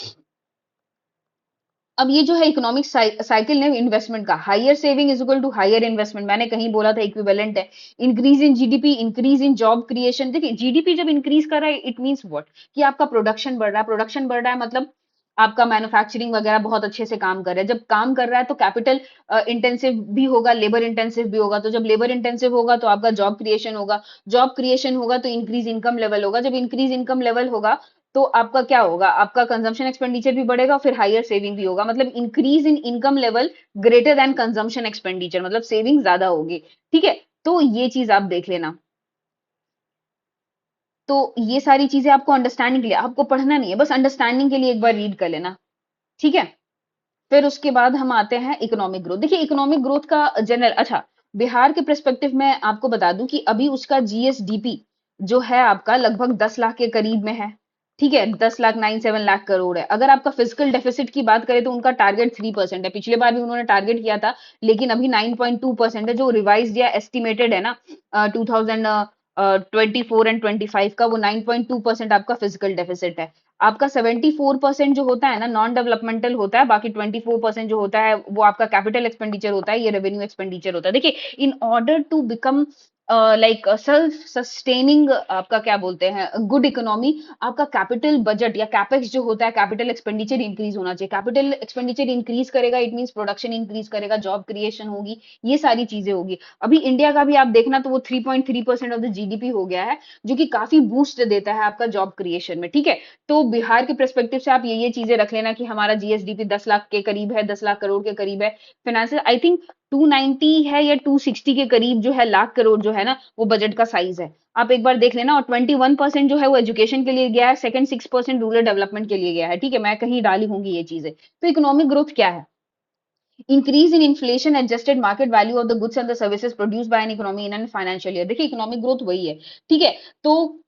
अब ये जो है इकोनॉमिक साइकिल ने इन्वेस्टमेंट का, higher saving is equal to higher investment, मैंने कहीं बोला था इक्विवेलेंट है। Increase in GDP, increase in job creation. देखिए, जीडीपी जब इंक्रीज कर रहा है इट मींस व्हाट, कि आपका प्रोडक्शन बढ़ रहा है। प्रोडक्शन बढ़ रहा है मतलब आपका मैन्युफैक्चरिंग वगैरह बहुत अच्छे से काम कर रहा है। जब काम कर रहा है तो कैपिटल इंटेंसिव भी होगा, लेबर इंटेंसिव भी होगा। तो जब लेबर इंटेंसिव होगा तो आपका जॉब क्रिएशन होगा, जॉब क्रिएशन होगा तो इंक्रीज इनकम लेवल होगा, जब इंक्रीज इनकम लेवल होगा तो आपका क्या होगा, आपका कंजम्पशन एक्सपेंडिचर भी बढ़ेगा, फिर हायर सेविंग भी होगा। मतलब increase in income level greater than consumption expenditure, मतलब सेविंग ज्यादा होगी, ठीक है। तो ये चीज आप देख लेना। तो ये सारी चीजें आपको अंडरस्टैंडिंग के लिए, आपको पढ़ना नहीं है, बस अंडरस्टैंडिंग के लिए एक बार रीड कर लेना, ठीक है। फिर उसके बाद हम आते हैं इकोनॉमिक ग्रोथ। देखिए, इकोनॉमिक ग्रोथ का जनरल, अच्छा, बिहार के पर्सपेक्टिव में आपको बता दूं कि अभी उसका जीएसडीपी जो है आपका लगभग 10 लाख के करीब में है, ठीक है। 10 लाख 97 लाख करोड़ है। अगर आपका फिजिकल डेफिसिट की बात करें तो उनका टारगेट 3% है। पिछले बार भी उन्होंने टारगेट किया था, लेकिन अभी 9.2% है, जो रिवाइज या एस्टिमेटेड है ना 2024 एंड 25 का, वो 9.2% आपका फिजिकल डेफिसिट है। आपका 74% जो होता है ना नॉन डेवलपमेंटल होता है, बाकी 24% जो होता है वो आपका कैपिटल एक्सपेंडिचर होता है, ये रेवेन्यू एक्सपेंडिचर होता है। देखिए, in order to become like self sustaining, आपका क्या बोलते हैं, गुड इकोनॉमी, आपका कैपिटल बजट या कैपेक्स जो होता है, कैपिटल एक्सपेंडिचर इंक्रीज होना चाहिए। कैपिटल एक्सपेंडिचर इंक्रीज करेगा, इट मींस प्रोडक्शन इंक्रीज करेगा, जॉब क्रिएशन होगी, ये सारी चीजें होगी। अभी इंडिया का भी आप देखना तो वो 3.3% ऑफ द जीडीपी हो गया है, जो कि काफी बूस्ट देता है आपका जॉब क्रिएशन में, ठीक है। तो बिहार के परस्पेक्टिव से आप ये चीजें रख लेना कि हमारा जीएसडीपी 10 लाख के करीब है, 10 लाख करोड़ के करीब है। फाइनेंशियल आई थिंक 290 है या 260 के करीब जो है लाख करोड़ जो है ना, वो बजट का साइज है। आप एक बार देख लेना। और 21% जो है वो एजुकेशन के लिए गया है, सेकंड 6% रूरल डेवलपमेंट के लिए गया है, ठीक है। मैं कहीं डाली होंगी ये चीजें। तो इकोनॉमिक ग्रोथ क्या है? Increase in inflation adjusted market value of the goods and the services produce by an economy in an financial year. देखिए इकोनॉमिक ग्रोथ वही है, ठीक है। तो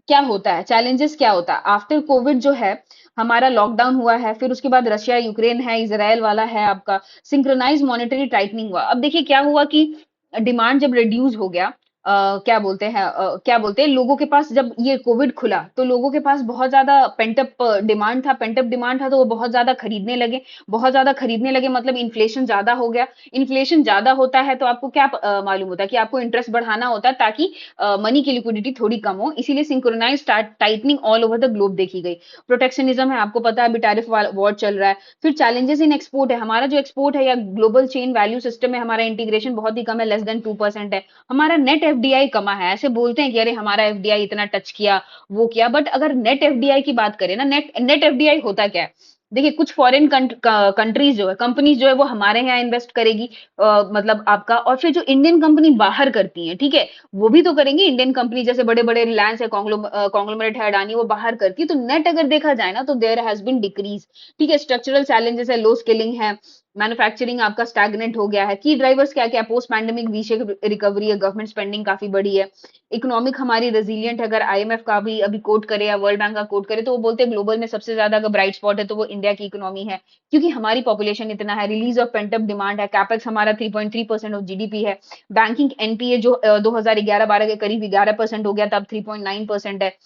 क्या होता है, चैलेंजेस क्या होता है आफ्टर कोविड जो है, हमारा लॉकडाउन हुआ है, फिर उसके बाद रशिया यूक्रेन है, इसराइल वाला है, आपका सिंक्रोनाइज मॉनेटरी टाइटनिंग हुआ। अब देखिए क्या हुआ कि डिमांड जब रिड्यूस हो गया, क्या बोलते हैं, लोगों के पास जब ये कोविड खुला तो लोगों के पास बहुत ज्यादा पेंटअप डिमांड था, तो वो बहुत ज्यादा खरीदने लगे। बहुत ज्यादा खरीदने लगे मतलब इन्फ्लेशन ज्यादा हो गया। इन्फ्लेशन ज्यादा होता है तो आपको क्या मालूम होता है कि आपको इंटरेस्ट बढ़ाना होता है, ताकि मनी की लिक्विडिटी थोड़ी कम हो। इसीलिए synchronise tightening all over the globe देखी गई। प्रोटेक्शनिज्म है, आपको पता है अभी टैरिफ वॉर चल रहा है। फिर चैलेंजेस इन एक्सपोर्ट है, हमारा जो एक्सपोर्ट है या ग्लोबल चेन वैल्यू सिस्टम में हमारा इंटीग्रेशन बहुत ही कम है, लेस देन 2% है। हमारा नेट एफडीआई कमा है। ऐसे बोलते हैं कि अरे हमारा एफडीआई इतना टच किया, वो किया, बट अगर नेट एफडीआई की बात करें ना, नेट एफडीआई होता क्या है? देखिए कुछ फॉरेन कंट्रीज जो है, कंपनीज जो है वो हमारे यहाँ इन्वेस्ट करेगी, मतलब आपका, और फिर जो इंडियन कंपनी बाहर करती है, ठीक है, वो भी तो करेंगे। इंडियन कंपनी जैसे बड़े बड़े रिलायंस है, कॉन्ग्लोमरेट है, अडानी, वो बाहर करती है। तो नेट अगर देखा जाए ना तो देयर हैज बीन डिक्रीज, ठीक है। स्ट्रक्चरल चैलेंजेस है, लो स्किलिंग है, मैन्युफैक्चरिंग आपका स्टैग्नेंट हो गया है। की ड्राइवर्स क्या क्या, post pandemic V shape recovery है, गवर्नमेंट स्पेंडिंग काफी बढ़ी है, इकोनॉमिक हमारी रेजिलियंट है। अगर आईएमएफ का भी अभी कोट करे या वर्ल्ड बैंक का कोट करे तो वो बोलते हैं ग्लोबल में सबसे ज्यादा अगर ब्राइट स्पॉट है तो वो इंडिया की इकोनॉमी है, क्योंकि हमारी पॉपुलेशन इतना है, रिलीज ऑफ पेंटअप डिमांड है, कैपेक्स हमारा 3.3% ऑफ जीडीपी है। बैंकिंग एनपीए जो 2011-12 के करीब 11% हो गया था, अब 3.9% है।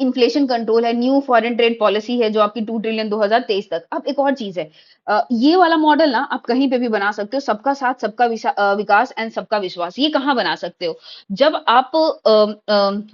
इन्फ्लेशन कंट्रोल है, न्यू फॉरेन ट्रेड पॉलिसी है जो आपकी 2 ट्रिलियन 2023 तक। अब एक और चीज है, ये वाला मॉडल ना आप कहीं पे भी बना सकते हो, सबका साथ सबका विकास एंड सबका विश्वास। ये कहाँ बना सकते हो? जब आप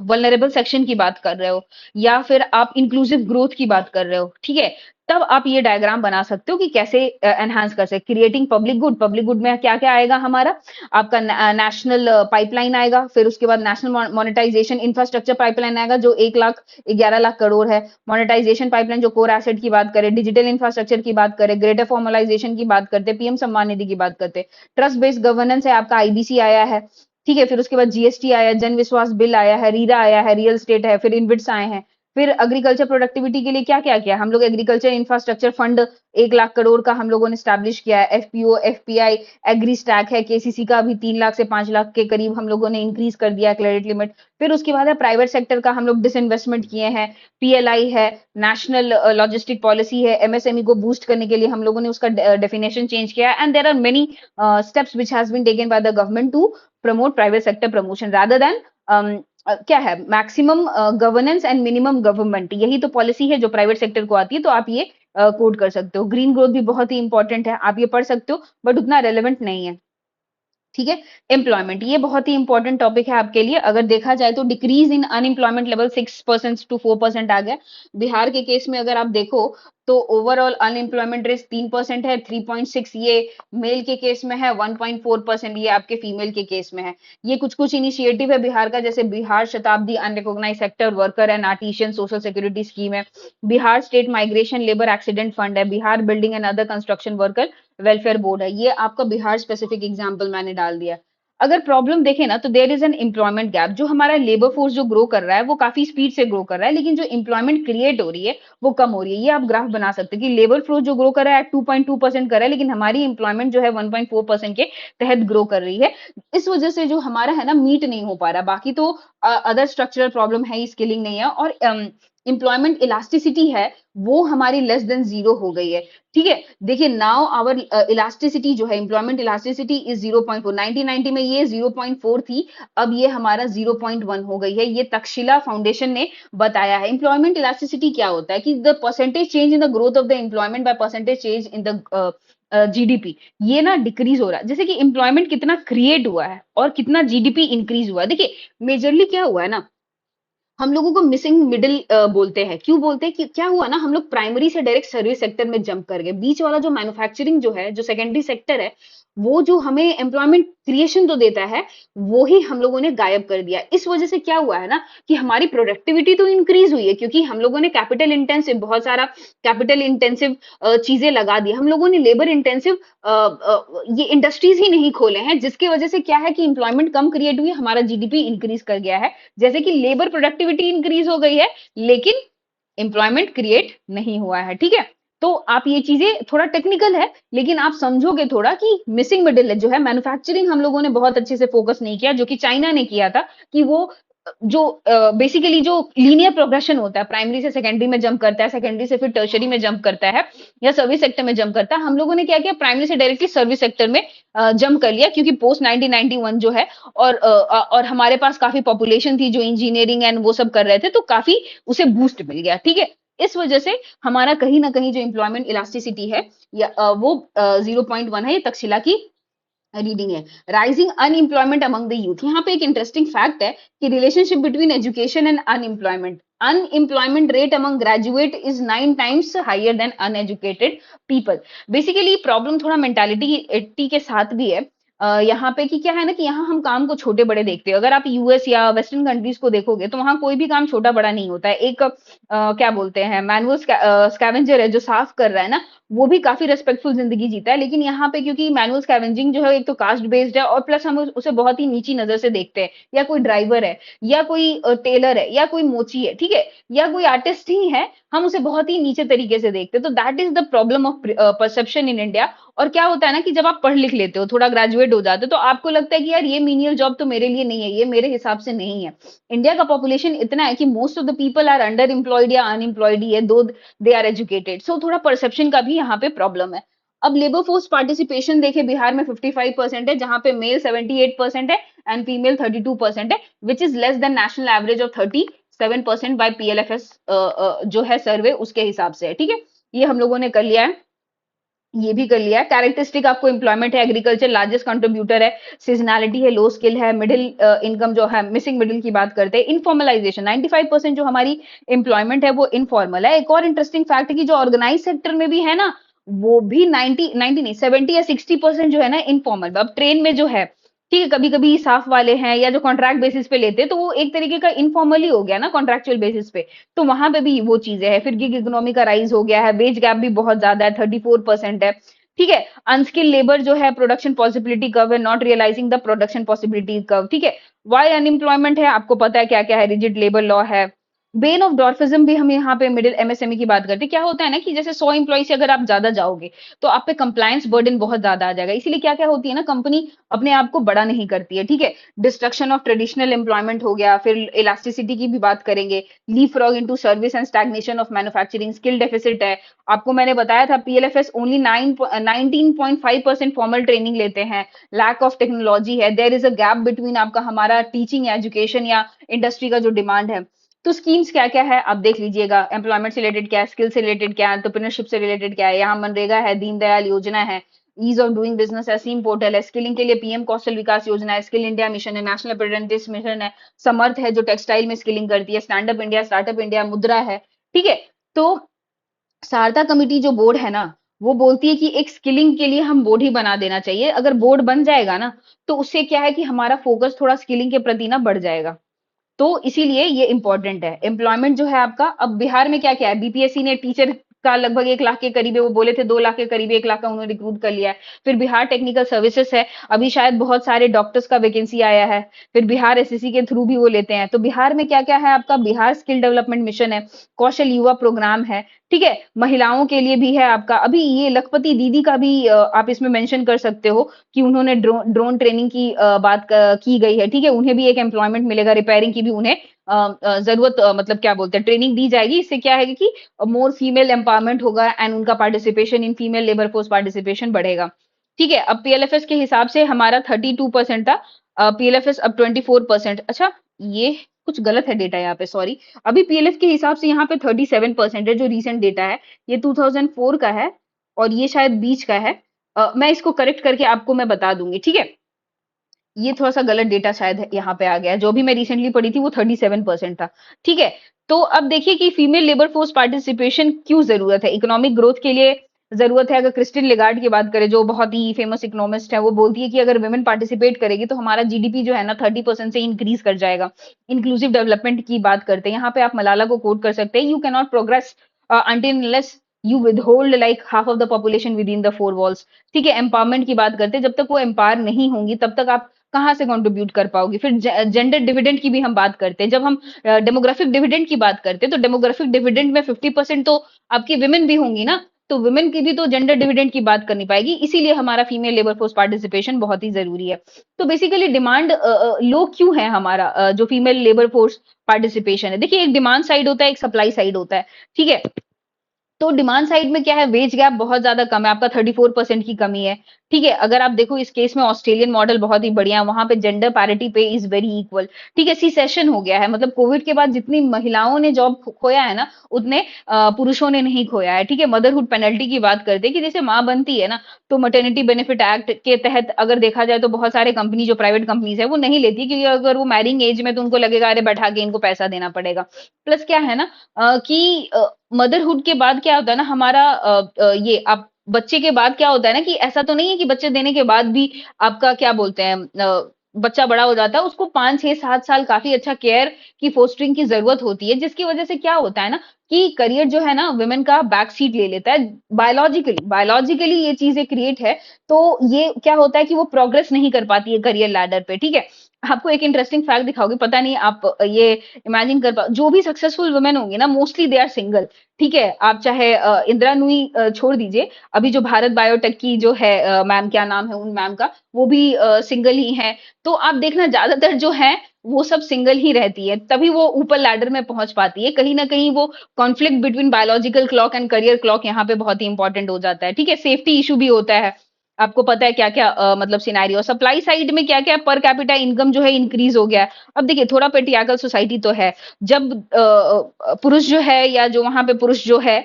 वल्नरेबल सेक्शन की बात कर रहे हो, या फिर आप इंक्लूसिव ग्रोथ की बात कर रहे हो, ठीक है, तब आप ये डायग्राम बना सकते हो कि कैसे एनहांस कर सकते। Creating public good, public good में क्या क्या आएगा हमारा, आपका नेशनल पाइपलाइन आएगा, फिर उसके बाद नेशनल मोनेटाइजेशन इंफ्रास्ट्रक्चर पाइपलाइन आएगा जो 1,11,00,000 करोड़ है। मोनेटाइजेशन पाइपलाइन जो कोर एसेट की बात करें, डिजिटल इंफ्रास्ट्रक्चर की बात करें, ग्रेटर फॉर्मलाइजेशन की बात करते, पीएम सम्मान निधि की बात करते, ट्रस्ट बेस्ड गवर्नेंस है, आपका आईबीसी आया है, ठीक है। फिर उसके बाद जीएसटी आया, जन विश्वास बिल आया है, रीरा आया है, रियल स्टेट है, फिर इनविट्स आए हैं। फिर एग्रीकल्चर प्रोडक्टिविटी के लिए क्या क्या किया हम लोग, agriculture infrastructure fund 1 lakh crore का हम लोगों ने स्टैब्लिश किया है। एफपीओ, एफपीआई, एग्री स्टैक है, केसीसी का भी 3 लाख से 5 लाख के करीब हम लोगों ने इंक्रीज कर दिया क्रेडिट लिमिट। फिर उसके बाद है प्राइवेट सेक्टर का हम लोग डिसइन्वेस्टमेंट किए हैं, पीएलआई है, नेशनल लॉजिस्टिक पॉलिसी है, एमएसएमई को बूस्ट करने के लिए हम लोगों ने उसका डेफिनेशन चेंज किया है। And there are many steps which has been taken by the government to promote private sector promotion rather than क्या है, maximum governance and minimum government. यही तो पॉलिसी है जो प्राइवेट सेक्टर को आती है। तो आप ये कोड कर सकते हो। ग्रीन ग्रोथ भी बहुत ही इंपॉर्टेंट है, आप ये पढ़ सकते हो, बट उतना रेलेवेंट नहीं है, ठीक है। एम्प्लॉयमेंट ये बहुत ही इंपॉर्टेंट टॉपिक है आपके लिए। अगर देखा जाए तो decrease in unemployment level 6% to 4% आ गया। बिहार के केस में अगर आप देखो तो ओवरऑल अनएम्प्लॉयमेंट रेट 3% है, 3.6 ये मेल के केस में है, 1.4% ये आपके फीमेल के केस में है। ये कुछ कुछ इनिशिएटिव है बिहार का, जैसे Bihar Shatabdi unrecognise sector worker and artisan social security scheme है, Bihar state migration labour accident fund है, Bihar building and other construction worker welfare board है। ये आपका बिहार स्पेसिफिक एग्जाम्पल मैंने डाल दिया। अगर प्रॉब्लम देखें ना तो there is an employment gap. जो हमारा लेबर फोर्स जो ग्रो कर रहा है वो काफी स्पीड से ग्रो कर रहा है, लेकिन जो एम्प्लॉयमेंट क्रिएट हो रही है वो कम हो रही है। ये आप ग्राफ बना सकते हैं कि लेबर फोर्स जो ग्रो कर रहा है 2.2% कर रहा है, लेकिन हमारी एम्प्लॉयमेंट जो है 1.4% के तहत ग्रो कर रही है। इस वजह से जो हमारा है ना मीट नहीं हो पा रहा। बाकी तो अदर स्ट्रक्चरल प्रॉब्लम है, स्किलिंग नहीं है, और एम्प्लॉयमेंट इलास्टिसिटी है वो हमारी लेस देन जीरो हो गई है, ठीक है। देखिए नाउ आवर इलास्टिसिटी जो है, एम्प्लॉयमेंट इलास्टिसिटी इज 0.4। 1990 में ये 0.4 थी, अब ये हमारा 0.1 हो गई है। ये तक्षशिला फाउंडेशन ने बताया है। एम्प्लॉयमेंट इलास्टिसिटी क्या होता है कि the percentage change in the growth of the employment by percentage change in the GDP, ये ना डिक्रीज हो रहा है। जैसे कि एम्प्लॉयमेंट कितना क्रिएट हुआ है और कितना जीडीपी इंक्रीज हुआ है। देखिए मेजरली क्या हुआ है ना, हम लोगों को मिसिंग मिडिल बोलते हैं। क्यों बोलते हैं? कि क्या हुआ ना, हम लोग प्राइमरी से डायरेक्ट सर्विस सेक्टर में जंप कर गए। बीच वाला जो मैन्युफैक्चरिंग जो है, जो सेकेंडरी सेक्टर है, वो जो हमें एम्प्लॉयमेंट क्रिएशन तो देता है, वो ही हम लोगों ने गायब कर दिया। इस वजह से क्या हुआ है ना, कि हमारी प्रोडक्टिविटी तो इंक्रीज हुई है, क्योंकि हम लोगों ने कैपिटल इंटेंसिव, बहुत सारा कैपिटल इंटेंसिव चीजें लगा दी। हम लोगों ने लेबर इंटेंसिव ये इंडस्ट्रीज ही नहीं खोले हैं, जिसकी वजह से क्या है कि एम्प्लॉयमेंट कम क्रिएट हुई, हमारा जीडीपी इंक्रीज कर गया है। जैसे कि लेबर प्रोडक्टिविटी इंक्रीज हो गई है, लेकिन एम्प्लॉयमेंट क्रिएट नहीं हुआ है। ठीक है, तो आप ये चीजें थोड़ा टेक्निकल है, लेकिन आप समझोगे थोड़ा कि मिसिंग मिडिल जो है, मैन्युफैक्चरिंग हम लोगों ने बहुत अच्छे से फोकस नहीं किया, जो कि चाइना ने किया था। कि वो जो बेसिकली जो लीनियर प्रोग्रेशन होता है, प्राइमरी से सेकेंडरी में जंप करता है, सेकेंडरी से फिर टर्शरी में जंप करता है, या सर्विस सेक्टर में जंप करता है। हम लोगों ने क्या किया, प्राइमरी से डायरेक्टली सर्विस सेक्टर में जंप कर लिया, क्योंकि पोस्ट 1991 जो है, और हमारे पास काफी पॉपुलेशन थी जो इंजीनियरिंग एंड वो सब कर रहे थे, तो काफी उसे बूस्ट मिल गया। ठीक है, इस वजह से हमारा कहीं ना कहीं जो एम्प्लॉयमेंट इलास्टिसिटी है, या वो 0.1 है, ये तक्षशिला की रीडिंग है। Rising unemployment among the youth, यहाँ पे एक इंटरेस्टिंग फैक्ट है कि relationship between education and unemployment, unemployment rate among graduate is 9 times higher than uneducated people. Basically problem थोड़ा मेंटालिटी के साथ भी है। यहाँ पे कि क्या है ना, कि यहाँ हम काम को छोटे बड़े देखते हैं। अगर आप यूएस या वेस्टर्न कंट्रीज को देखोगे, तो वहां कोई भी काम छोटा बड़ा नहीं होता है। एक क्या बोलते हैं, मैनुअल स्कैवेंजर है जो साफ कर रहा है ना, वो भी काफी रेस्पेक्टफुल जिंदगी जीता है। लेकिन यहाँ पे क्योंकि मैनुअल स्कैवेंजिंग जो है, एक तो कास्ट बेस्ड है, और प्लस हम उसे बहुत ही नीची नजर से देखते हैं। या कोई ड्राइवर है, या कोई टेलर है, या कोई मोची है, ठीक है, या कोई आर्टिस्ट ही है, हम उसे बहुत ही नीचे तरीके से देखते हैं। तो that is the problem of perception in India. और क्या होता है ना, कि जब आप पढ़ लिख लेते हो, थोड़ा ग्रेजुएट हो जाते हो, तो आपको लगता है कि यार ये मीनियल जॉब तो मेरे लिए नहीं है, ये मेरे हिसाब से नहीं है। इंडिया का पॉपुलेशन इतना है कि most of the people are under employed या अनएम्प्लॉयड ही है, दो दे आर एजुकेटेड। सो थोड़ा परसेप्शन का भी यहाँ पे प्रॉब्लम है। अब लेबर फोर्स पार्टिसिपेशन देखे, बिहार में 55% है, जहां पे मेल 78% है एंड फीमेल 32% है, which is less than national average of 37% by PLFS जो है सर्वे, उसके हिसाब से है। ठीक है, ये हम लोगों ने कर लिया है, ये भी कर लिया है। कैरेक्टरिस्टिक आपको एम्प्लॉयमेंट है, एग्रीकल्चर लार्जेस्ट कंट्रीब्यूटर है, सीजनैलिटी है, लो स्किल है, मिडिल इनकम जो है, मिसिंग मिडिल की बात करते हैं, इनफॉर्मलाइजेशन 95% जो हमारी एम्प्लॉयमेंट है वो इनफॉर्मल है। एक और इंटरेस्टिंग फैक्ट है कि जो ऑर्गेनाइज सेक्टर में भी है ना, वो भी 90 नहीं 70 या 60% जो है ना इनफॉर्मल। अब ट्रेन में जो है, ठीक है, कभी कभी साफ वाले हैं या जो कॉन्ट्रैक्ट बेसिस पे लेते हैं, तो वो एक तरीके का इनफॉर्मल ही हो गया ना, कॉन्ट्रैक्चुअल बेसिस पे। तो वहां पे भी वो चीजें है। फिर गिग इकोनॉमी का राइज हो गया है, वेज गैप भी बहुत ज्यादा है, 34% है। ठीक है, अनस्किल लेबर जो है, प्रोडक्शन पॉसिबिलिटी कर्व है, not realising the production possibility curve. ठीक है, वाई अनएम्प्लॉयमेंट है, आपको पता है क्या क्या है, रिजिड लेबर लॉ है। बेन ऑफ डॉर्फिज्म भी हम यहाँ पे मिडिल एमएसएमई की बात करते हैं। क्या होता है ना, कि जैसे 100 एम्प्लॉय से अगर आप ज्यादा जाओगे, तो आप पे कंप्लायंस बर्डन बहुत ज्यादा आ जाएगा। इसीलिए क्या क्या होती है ना, कंपनी अपने आप को बड़ा नहीं करती है। ठीक है, डिस्ट्रक्शन ऑफ ट्रेडिशनल एम्प्लॉयमेंट हो गया, फिर इलास्टिसिटी की भी बात करेंगे, leave frog into service and stagnation of manufacturing, skill deficit है। आपको मैंने बताया था पीएलएफएस ओनली 19.5% फॉर्मल ट्रेनिंग लेते हैं, लैक ऑफ टेक्नोलॉजी है, there is a gap between आपका हमारा टीचिंग एजुकेशन या इंडस्ट्री का जो डिमांड है। तो स्कीम्स क्या क्या है आप देख लीजिएगा, एम्प्लॉयमेंट से रिलेटेड क्या है, स्किल से रिलेटेड क्या है, एंटरप्रेन्योरशिप से रिलेटेड क्या है। यहाँ मनरेगा है, दीनदयाल योजना है, ईज ऑफ डूइंग बिजनेस है, सीम पोर्टल है, स्किलिंग के लिए पीएम कौशल विकास योजना है, स्किल इंडिया मिशन है, नेशनल अप्रेंटिस मिशन है, समर्थ है जो टेक्सटाइल में स्किलिंग करती है, stand up India, startup India, मुद्रा है। ठीक है, तो शारदा कमिटी जो बोर्ड है ना, वो बोलती है कि एक स्किलिंग के लिए हम बोर्ड ही बना देना चाहिए। अगर बोर्ड बन जाएगा ना, तो उससे क्या है कि हमारा फोकस थोड़ा स्किलिंग के प्रति ना बढ़ जाएगा। तो इसीलिए ये इंपॉर्टेंट है। एम्प्लॉयमेंट जो है आपका, अब बिहार में क्या क्या है, बीपीएससी ने टीचर का लगभग 1 लाख के करीब है, वो बोले थे 2 लाख के करीब, 1 लाख का उन्होंने रिक्रूट कर लिया है। फिर बिहार टेक्निकल सर्विसेज है, अभी शायद बहुत सारे डॉक्टर्स का वैकेंसी आया है। फिर बिहार एसएससी के थ्रू भी वो लेते हैं। तो बिहार में क्या क्या है आपका, बिहार स्किल डेवलपमेंट मिशन है, कौशल युवा प्रोग्राम है। ठीक है, महिलाओं के लिए भी है आपका। अभी ये लखपति दीदी का भी आप इसमें मेंशन कर सकते हो, कि उन्होंने ड्रोन ट्रेनिंग की की गई है। ठीक है, उन्हें भी एक एम्प्लॉयमेंट मिलेगा, रिपेयरिंग की भी उन्हें जरूरत मतलब क्या बोलते हैं, ट्रेनिंग दी जाएगी। इससे क्या है कि मोर फीमेल एम्पावरमेंट होगा एंड उनका participation in female labour force participation बढ़ेगा। ठीक है, अब पीएलएफएस के हिसाब से हमारा 32% था, पीएलएफएस अब 24%। अच्छा, ये कुछ गलत है डेटा यहाँ पे, सॉरी। अभी पीएलएफ के हिसाब से यहाँ पे 37% है, जो रीसेंट डेटा है, ये 2004 का है, और ये शायद बीच का है। मैं इसको करेक्ट करके आपको मैं बता दूंगी, ठीक है। ये थोड़ा-सा गलत डेटा शायद यहाँ पे आ गया है। जो भी मैं रिसेंटली पढ़ी थी वो 37% था। ठीक है? तो अब देखिए कि फीमेल लेबर फोर्स पार्टिसिपेशन क्यों ज़रूरत है? इकोनॉमिक ग्रोथ के लिए ज़रूरत है। अगर क्रिस्टिन लेगार्ड की बात करें जो बहुत ही फेमस इकोनॉमिस्ट है, वो बोलती है कि अगर वुमेन पार्टिसिपेट करेगी तो हमारा जीडीपी जो है ना 30% से इंक्रीज़ कर जाएगा। इंक्लूसिव डेवलपमेंट की बात करते हैं। यहाँ पे आप मलाला को कोट कर सकते हैं, you can not progress until unless you withhold like half of the population with in the four walls. ठीक है? एम्पावरमेंट की बात करते हैं, जब तक वो एम्पावर नहीं होंगी तब तक आप कहाँ से कंट्रीब्यूट कर पाओगी। फिर जेंडर डिविडेंड की भी हम बात करते हैं। जब हम डेमोग्राफिक डिविडेंड की बात करते हैं तो डेमोग्राफिक डिविडेंड में 50% तो आपकी विमेन भी होंगी ना, तो विमेन की भी तो जेंडर डिविडेंड की बात करनी पाएगी। इसीलिए हमारा फीमेल लेबर फोर्स पार्टिसिपेशन बहुत ही जरूरी है। तो बेसिकली डिमांड लो क्यों है हमारा जो फीमेल लेबर फोर्स पार्टिसिपेशन है। देखिए, एक डिमांड साइड होता है, एक सप्लाई साइड होता है। ठीक है? तो डिमांड साइड में क्या है, वेज गैप बहुत ज्यादा कम है, आपका 34% की कमी है। ठीक है? अगर आप देखो इस केस में ऑस्ट्रेलियन मॉडल बहुत ही बढ़िया है, वहां पे जेंडर पैरिटी पे इज वेरी इक्वल। ठीक है? सीसेशन हो गया है, मतलब कोविड के बाद जितनी महिलाओं ने जॉब खोया है ना, उतने पुरुषों ने नहीं खोया है। ठीक है? मदरहुड पेनल्टी की बात करते हैं कि जैसे माँ बनती है ना, तो मैटरनिटी बेनिफिट एक्ट के तहत अगर देखा जाए तो बहुत सारे कंपनी जो प्राइवेट कंपनीज है वो नहीं लेती, क्योंकि अगर वो मैरिंग एज में तो उनको लगेगा अरे बैठा के इनको पैसा देना पड़ेगा। प्लस क्या है ना कि मदरहुड के बाद क्या होता है ना हमारा ये आप बच्चे के बाद क्या होता है ना कि ऐसा तो नहीं है कि बच्चे देने के बाद भी आपका क्या बोलते हैं बच्चा बड़ा हो जाता है, उसको 5 6 7 साल काफी अच्छा केयर की फोस्टरिंग की जरूरत होती है, जिसकी वजह से क्या होता है ना कि करियर जो है ना वुमेन का बैक सीट ले लेता है। बायोलॉजिकली बायोलॉजिकली ये चीजें क्रिएट है। तो ये क्या होता है कि वो प्रोग्रेस नहीं कर पाती है करियर लैडर पे। ठीक है? आपको एक इंटरेस्टिंग फैक्ट दिखाओगे, पता नहीं आप ये इमेजिन कर पाओ, जो भी सक्सेसफुल वुमेन होंगी ना मोस्टली दे आर सिंगल। ठीक है? आप चाहे इंदिरा नूई छोड़ दीजिए, अभी जो भारत बायोटेक की जो है मैम, क्या नाम है उन मैम का, वो भी सिंगल ही है। तो आप देखना ज्यादातर जो है वो सब सिंगल ही रहती है, तभी वो ऊपर लैडर में पहुंच पाती है। कहीं ना कहीं वो conflict between biological clock and career clock यहाँ पे बहुत ही इंपॉर्टेंट हो जाता है। ठीक है? सेफ्टी इशू भी होता है। आपको पता है क्या क्या मतलब सिनेरियो, सप्लाई साइड में क्या क्या पर कैपिटा इनकम जो है इंक्रीज हो गया है। अब देखिए, थोड़ा पेट्रियार्कल सोसाइटी तो है। जब पुरुष जो है या जो वहां पे पुरुष जो है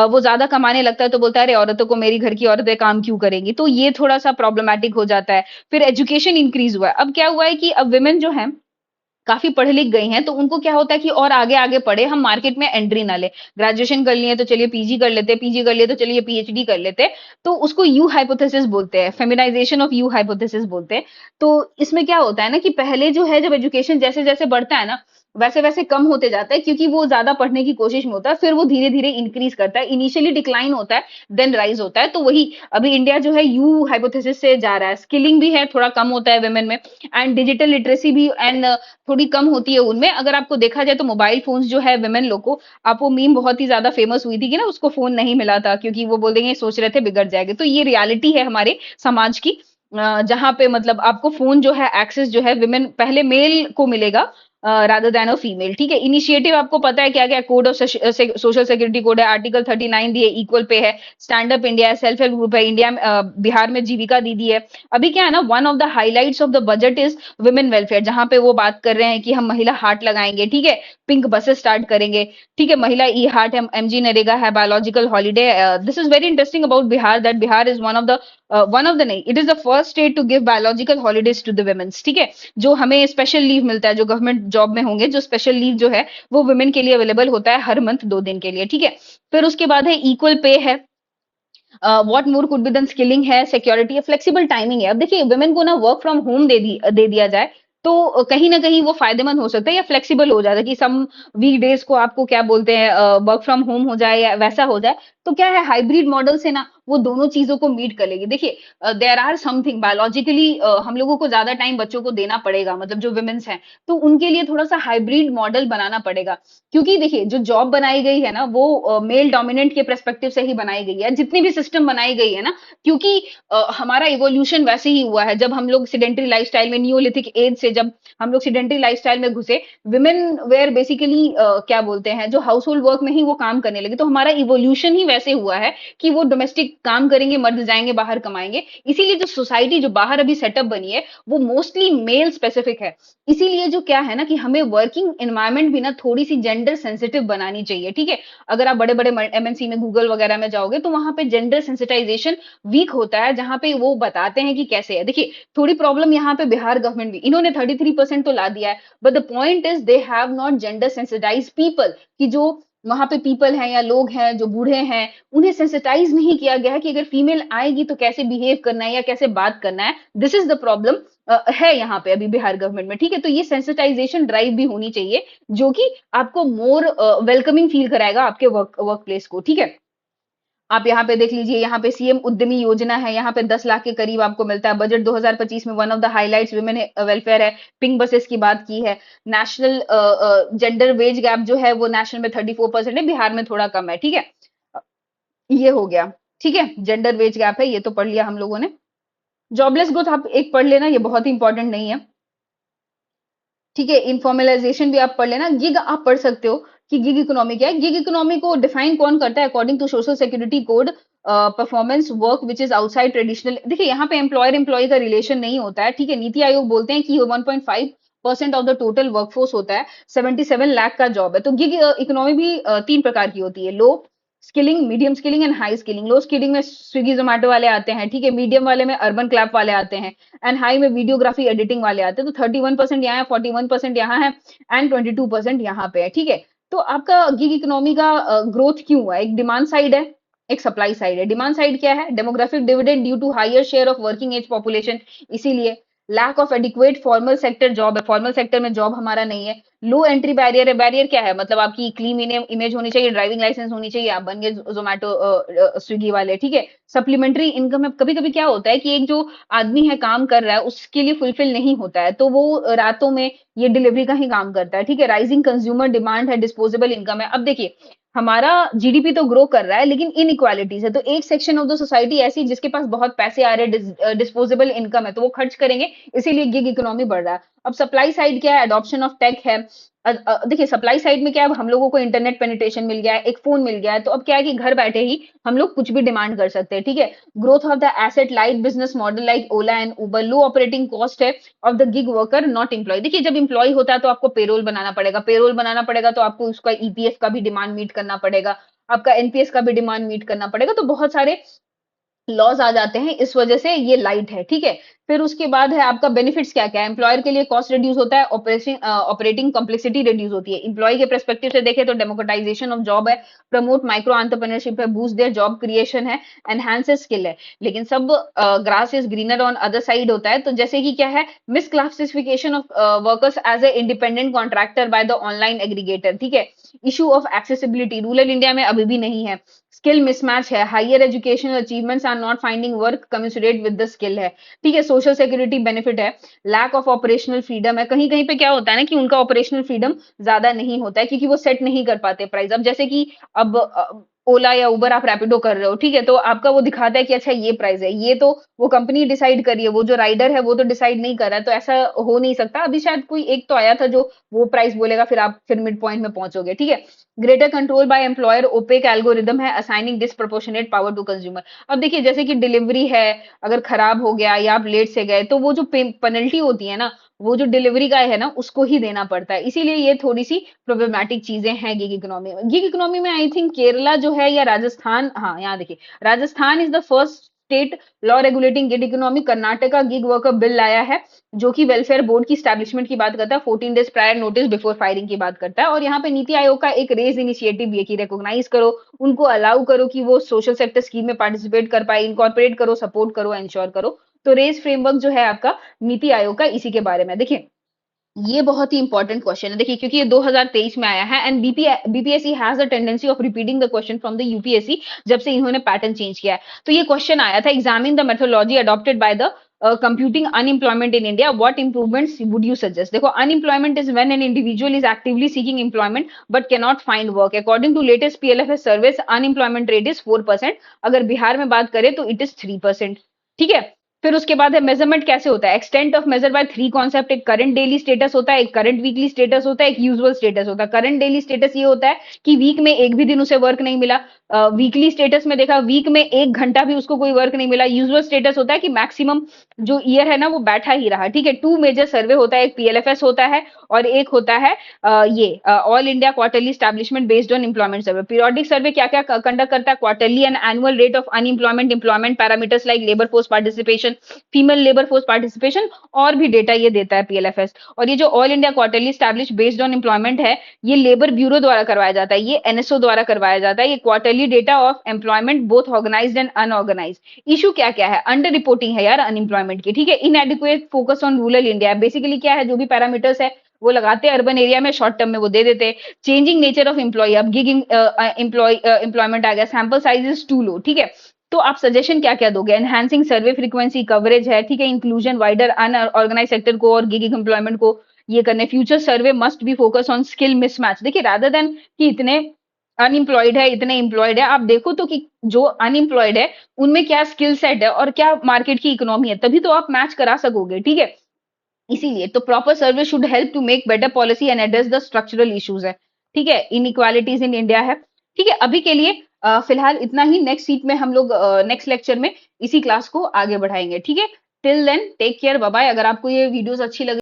वो ज्यादा कमाने लगता है तो बोलता है अरे औरतों को, मेरी घर की औरतें काम क्यों करेंगी, तो ये थोड़ा सा प्रॉब्लमैटिक हो जाता है। फिर एजुकेशन इंक्रीज हुआ है। अब क्या हुआ है कि अब वुमेन जो है काफ़ी पढ़ लिख गई हैं, तो उनको क्या होता है कि और आगे-आगे पढ़े, हम मार्केट में एंट्री ना लें। ग्रेजुएशन कर लिए तो चलिए पीजी कर लेते हैं, पीजी कर लिए तो चलिए पीएचडी कर लेते हैं। तो उसको यू हाइपोथेसिस बोलते हैं, फेमिनाइजेशन ऑफ यू हाइपोथेसिस बोलते हैं। तो इसमें क्या होता है ना कि पहले जो है जब एजुकेशन जैसे-जैसे बढ़ता है ना, वैसे-वैसे कम होते जाता है, क्योंकि वो ज़्यादा पढ़ने की कोशिश में होता है, फिर वो धीरे-धीरे इंक्रीज़ करता है। इनिशियली डिक्लाइन होता है, देन राइज़ होता है। तो वही अभी इंडिया जो है यू हाइपोथेसिस से जा रहा है। स्किलिंग भी है, थोड़ा कम होता है वुमेन में, एंड डिजिटल लिटरेसी भी एंड थोड़ी कम होती है उनमें। अगर आपको देखा जाए तो मोबाइल फोन्स जो है वुमेन लोग को, आप वो मीम बहुत ही ज्यादा फेमस हुई थी कि ना उसको फोन नहीं मिला था क्योंकि वो बोल देंगे सोच रहे थे बिगड़ जाएंगे। तो ये रियलिटी है हमारे समाज की, जहाँ पे मतलब आपको फोन जो है एक्सेस जो है विमेन पहले मेल को मिलेगा रादर देन अ फीमेल। ठीक है? इनिशिएटिव आपको पता है क्या क्या, code of social security code है, आर्टिकल 39 दिए, इक्वल पे है, स्टैंड अप इंडिया है, सेल्फ हेल्प ग्रुप है, इंडिया में बिहार में जीविका दीदी है। अभी क्या है ना, one of the highlights of the budget is women welfare, जहां पे वो बात कर रहे हैं कि हम महिला हाट लगाएंगे। ठीक है? पिंक बसेस स्टार्ट करेंगे। ठीक है? महिला ई हाट है, एमजी नरेगा है, biological holiday. This is very interesting about Bihar, that Bihar is one of the नहीं, it is the first state to give biological holidays to the womens. ठीक है? जो हमें स्पेशल लीव मिलता है, जो गवर्नमेंट जॉब में होंगे, जो स्पेशल लीव जो है वो वुमेन के लिए अवेलेबल होता है हर मंथ 2 दिन के लिए। ठीक है? फिर उसके बाद है इक्वल पे है, what more could be then, skilling है, सिक्योरिटी है, फ्लेक्सिबल टाइमिंग है। अब देखिए, वुमेन को ना वर्क फ्रॉम होम दे दिया जाए तो कहीं ना कहीं वो फायदेमंद हो सकता है, या फ्लेक्सिबल हो जाता है कि सम वीक डेज को आपको क्या बोलते हैं वर्क फ्रॉम होम हो जाए या वैसा हो जाए। तो क्या है, हाइब्रिड मॉडल से ना वो दोनों चीजों को मीट कर लेगी। देखिए, देयर आर समथिंग बायोलॉजिकली हम लोगों को ज्यादा टाइम बच्चों को देना पड़ेगा, मतलब जो वुमेन्स हैं, तो उनके लिए थोड़ा सा हाइब्रिड मॉडल बनाना पड़ेगा। क्योंकि देखिए, जो जॉब बनाई गई है ना वो मेल डोमिनेंट के पर्सपेक्टिव से ही बनाई गई है, जितनी भी सिस्टम बनाई गई है ना, क्योंकि हमारा इवोल्यूशन वैसे ही हुआ है। जब हम लोग सिडेंटरी लाइफस्टाइल में, नियोलिथिक एज से जब हम लोग सिडेंटरी लाइफस्टाइल में घुसे, विमेन वेयर बेसिकली क्या बोलते हैं, जो हाउस होल्ड वर्क में ही वो काम करने लगे, तो हमारा इवोल्यूशन ही ऐसे हुआ है कि वो डोमेस्टिक काम करेंगे, मर्द जाएंगे बाहर कमाएंगे। इसीलिए जो सोसाइटी जो बाहर अभी सेटअप बनी है वो मोस्टली मेल स्पेसिफिक है। इसीलिए जो क्या है ना कि हमें वर्किंग एनवायरनमेंट भी ना थोड़ी सी जेंडर सेंसिटिव बनानी चाहिए, ठीक है। अगर आप बड़े बड़े एमएनसी में, गूगल वगैरह में जाओगे तो वहां पे जेंडर सेंसिटाइजेशन वीक होता है, जहां पे वो बताते हैं कि कैसे है। देखिए, थोड़ी प्रॉब्लम यहाँ पे बिहार गवर्नमेंट भी, इन्होंने 33% तो ला दिया है, but the point is they have not gender sensitise people, कि जो वहां पे पीपल हैं या लोग हैं जो बूढ़े हैं, उन्हें सेंसिटाइज नहीं किया गया है कि अगर फीमेल आएगी तो कैसे बिहेव करना है या कैसे बात करना है। दिस इज द प्रॉब्लम है यहाँ पे अभी बिहार गवर्नमेंट में, ठीक है। तो ये सेंसिटाइजेशन ड्राइव भी होनी चाहिए, जो कि आपको मोर वेलकमिंग फील कराएगा आपके वर्क प्लेस को, ठीक है। आप यहाँ पे देख लीजिए, यहाँ पे सीएम उद्यमी योजना है, यहाँ पे 10 लाख के करीब आपको मिलता है। बजट 2025 में one of the highlights women welfare है, पिंक बसेस की बात की है। नेशनल जेंडर वेज गैप जो है वो नेशनल में 34% है, बिहार में थोड़ा कम है, ठीक है। अ, ये हो गया, ठीक है। जेंडर वेज गैप है, ये तो पढ़ लिया हम लोगों ने। जॉबलेस ग्रोथ आप एक पढ़ लेना, ये बहुत ही इंपॉर्टेंट नहीं है, ठीक है। इनफॉर्मलाइजेशन भी आप पढ़ लेना। गिग आप पढ़ सकते हो कि गिग इकोनॉमी क्या है। गिग इकोनॉमी को डिफाइन कौन करता है? According to social security code, performance work which is outside traditional. देखिए, यहाँ पे एम्प्लॉयर एम्प्लॉय का रिलेशन नहीं होता है, ठीक है। नीति आयोग बोलते हैं कि 1.5% ऑफ द टोटल वर्कफोर्स होता है, 77 लाख का जॉब है। तो गिग इकोनॉमी भी तीन प्रकार की होती है: low skilling, medium skilling and high skilling. Low skilling में स्विगी जोमेटो वाले आते हैं, ठीक है। मीडियम वाले में अर्बन क्लैप वाले आते हैं, एंड हाई में वीडियोग्राफी एडिटिंग वाले आते हैं। तो 31% यहाँ है, 41% यहाँ है, एंड 22% यहाँ पे है, ठीक है। तो आपका गिग इकोनॉमी का ग्रोथ क्यों हुआ? एक डिमांड साइड है, एक सप्लाई साइड है। डिमांड साइड क्या है? Demographic dividend due to higher share of working age population, इसीलिए lack of adequate formal sector job है, फॉर्मल सेक्टर में जॉब हमारा नहीं है। लो एंट्री बैरियर है। बैरियर क्या है? मतलब आपकी क्लीन इमेज होनी चाहिए, ड्राइविंग लाइसेंस होनी चाहिए, आप बन गए जोमेटो स्विगी वाले, ठीक है। सप्लीमेंट्री इनकम है। कभी कभी क्या होता है कि एक जो आदमी है काम कर रहा है उसके लिए फुलफिल नहीं होता है, तो वो रातों में ये डिलीवरी का ही काम करता है, ठीक है। राइजिंग कंज्यूमर डिमांड है, डिस्पोजेबल इनकम है। अब देखिए, हमारा जीडीपी तो ग्रो कर रहा है, लेकिन इनइक्वालिटीज है। तो एक सेक्शन ऑफ द सोसाइटी ऐसी है जिसके पास बहुत पैसे आ रहे हैं, डिस्पोजेबल इनकम है, तो वो खर्च करेंगे, इसीलिए गिग इकोनॉमी बढ़ रहा है। अब सप्लाई साइड क्या है? अडॉप्शन ऑफ टेक है। देखिए, सप्लाई साइड में क्या है? अब हम लोगों को इंटरनेट पेनिट्रेशन मिल गया है, एक फोन मिल गया है, तो अब क्या है कि घर बैठे ही हम लोग कुछ भी डिमांड कर सकते हैं, ठीक है। Growth of the asset light business model like Ola and Uber. Low operating cost है of the gig worker not employ. देखिए, जब एम्प्लॉय होता है तो आपको पेरोल बनाना पड़ेगा, पेरोल बनाना पड़ेगा तो आपको उसका ईपीएफ का भी डिमांड मीट करना पड़ेगा, आपका एनपीएस का भी डिमांड मीट करना पड़ेगा, तो बहुत सारे लॉज आ जाते हैं, इस वजह से ये लाइट है, ठीक है। फिर उसके बाद है आपका बेनिफिट्स क्या क्या है? एम्प्लॉयर के लिए कॉस्ट रिड्यूस होता है, ऑपरेटिंग कॉम्प्लेक्सिटी रिड्यूस होती है। एम्प्लॉय के पर्सपेक्टिव से देखें तो डेमोक्रेटाइजेशन ऑफ जॉब है, प्रमोट माइक्रो एंटरप्रेन्योरशिप है, बूस्ट देयर जॉब क्रिएशन है, एनहांस स्किल है। लेकिन सब grass is greener on other side होता है। तो जैसे कि क्या है? Misclassification of workers as a independent contractor by the online aggregator, ठीक है। Issue of accessibility rural India में अभी भी नहीं है। स्किल मिसमैच है, higher educational achievements are not finding work commissionerate with the skill है, ठीक है। सोशल सिक्योरिटी बेनिफिट है, लैक ऑफ ऑपरेशनल फ्रीडम है। कहीं कहीं पे क्या होता है ना कि उनका ऑपरेशनल फ्रीडम ज्यादा नहीं होता है, क्योंकि वो सेट नहीं कर पाते प्राइस। अब जैसे कि अब ओला या उबर आप रैपिडो कर रहे हो, ठीक है, तो आपका वो दिखाता है कि अच्छा ये प्राइस है, ये तो वो कंपनी डिसाइड करी है, वो जो राइडर है वो तो डिसाइड नहीं कर रहा है, तो ऐसा हो नहीं सकता। अभी शायद कोई एक तो आया था जो वो प्राइस बोलेगा, फिर आप फिर मिड पॉइंट में पहुंचोगे, ठीक है। Greater control by employer, opaque algorithm है, assigning disproportionate power to consumer. अब देखिए, जैसे कि डिलीवरी है, अगर खराब हो गया या आप लेट से गए तो वो जो पेनल्टी होती है ना, वो जो डिलीवरी का है ना उसको ही देना पड़ता है। इसीलिए ये थोड़ी सी प्रॉब्लमैटिक चीजें हैं गिग इकोनॉमी में। गिग इकोनॉमी में आई थिंक केरला जो है या राजस्थान, हाँ यहाँ देखिए, Rajasthan is the first state law regulating gig economy. Karnataka gig worker bill लाया है, जो कि वेलफेयर बोर्ड की स्टैब्लिशमेंट की बात करता है, 14 days prior notice before firing की बात करता है। और यहाँ पे नीति आयोग का एक रेज इनिशिएटिव भी है कि रिकॉग्नाइज करो, उनको अलाउ करो कि वो सोशल सेक्टर स्कीम में पार्टिसिपेट कर पाए, इनकॉर्पोरेट करो, सपोर्ट करो, एंश्योर करो। तो रेज फ्रेमवर्क जो है आपका नीति आयोग का, इसी के बारे में देखिए। ये बहुत ही इंपॉर्टेंट क्वेश्चन है, देखिए, क्योंकि ये 2023 में आया है, and BPSC has the tendency of repeating the question from the UPSC, जब से इन्होंने पैटर्न चेंज किया है। तो ये क्वेश्चन आया था, examine the methodology adopted by the computing unemployment in India. What improvements would you suggest? देखो, unemployment is when an individual is actively seeking employment but cannot find work. According to latest PLFS surveys, unemployment rate is 4%. अगर बिहार में बात करें तो it is 3%. ठीक है। फिर उसके बाद है मेजरमेंट कैसे होता है, extent of measure by three concept, एक करंट डेली स्टेटस होता है, एक करंट वीकली स्टेटस होता है, एक यूजुअल स्टेटस होता है। करंट डेली स्टेटस ये होता है कि वीक में एक भी दिन उसे वर्क नहीं मिला। वीकली स्टेटस में देखा वीक में 1 घंटा भी उसको कोई वर्क नहीं मिला। यूजुअल स्टेटस होता है कि मैक्सिमम जो ईयर है ना वो बैठा ही रहा। ठीक है, टू मेजर सर्वे होता है, एक पीएलएफएस होता है और एक होता है ये all India quarterly establishment based on employment survey. Periodic survey क्या क्या कंडक्ट करता है, quarterly and annual rate of unemployment, employment parameters like labour force participation, female labour force participation, और भी डेटा ये देता है पीएलएफएस। और ये जो all India quarterly establish based on employment है, ये लेबर ब्यूरो द्वारा करवाया जाता है, ये एनएसओ द्वारा करवाया जाता है। ये quarterly data of employment both organised and unorganised. Issue क्या क्या है, अंडर रिपोर्टिंग है यार अनएम्प्लॉयमेंट की। ठीक है, इनएडिक्वेट focus on rural India. Basically क्या है, जो भी पैरामीटर्स है वो लगाते हैं अर्बन एरिया में, शॉर्ट टर्म में वो दे देते हैं। चेंजिंग नेचर ऑफ एम्प्लॉय, अब गिग एम्प्लॉयमेंट आ गया, sample size is to low. ठीक है, तो आप सजेशन क्या क्या दोगे, एनहांसिंग सर्वे फ्रीक्वेंसी कवरेज है, ठीक है, इंक्लूजन वाइडर अनऑर्गेनाइज सेक्टर को और गिग एम्प्लॉयमेंट को ये करने। Future survey must be focus on skill mismatch. देखिए रादर देन कि इतने अनएम्प्लॉयड है इतने एम्प्लॉयड है, आप देखो तो कि जो अनएम्प्लॉयड है उनमें क्या स्किल सेट है और क्या मार्केट की इकोनॉमी है, तभी तो आप मैच करा सकोगे। ठीक है, इसीलिए तो proper service should help to make better policy and address the structural issues है। ठीक है, इनइक्वालिटीज इन इंडिया है। ठीक है, अभी के लिए फिलहाल इतना ही। नेक्स्ट सीट में हम लोग नेक्स्ट लेक्चर में इसी क्लास को आगे बढ़ाएंगे। ठीक है, till then take care, bye bye. अगर आपको ये वीडियोस अच्छी लगी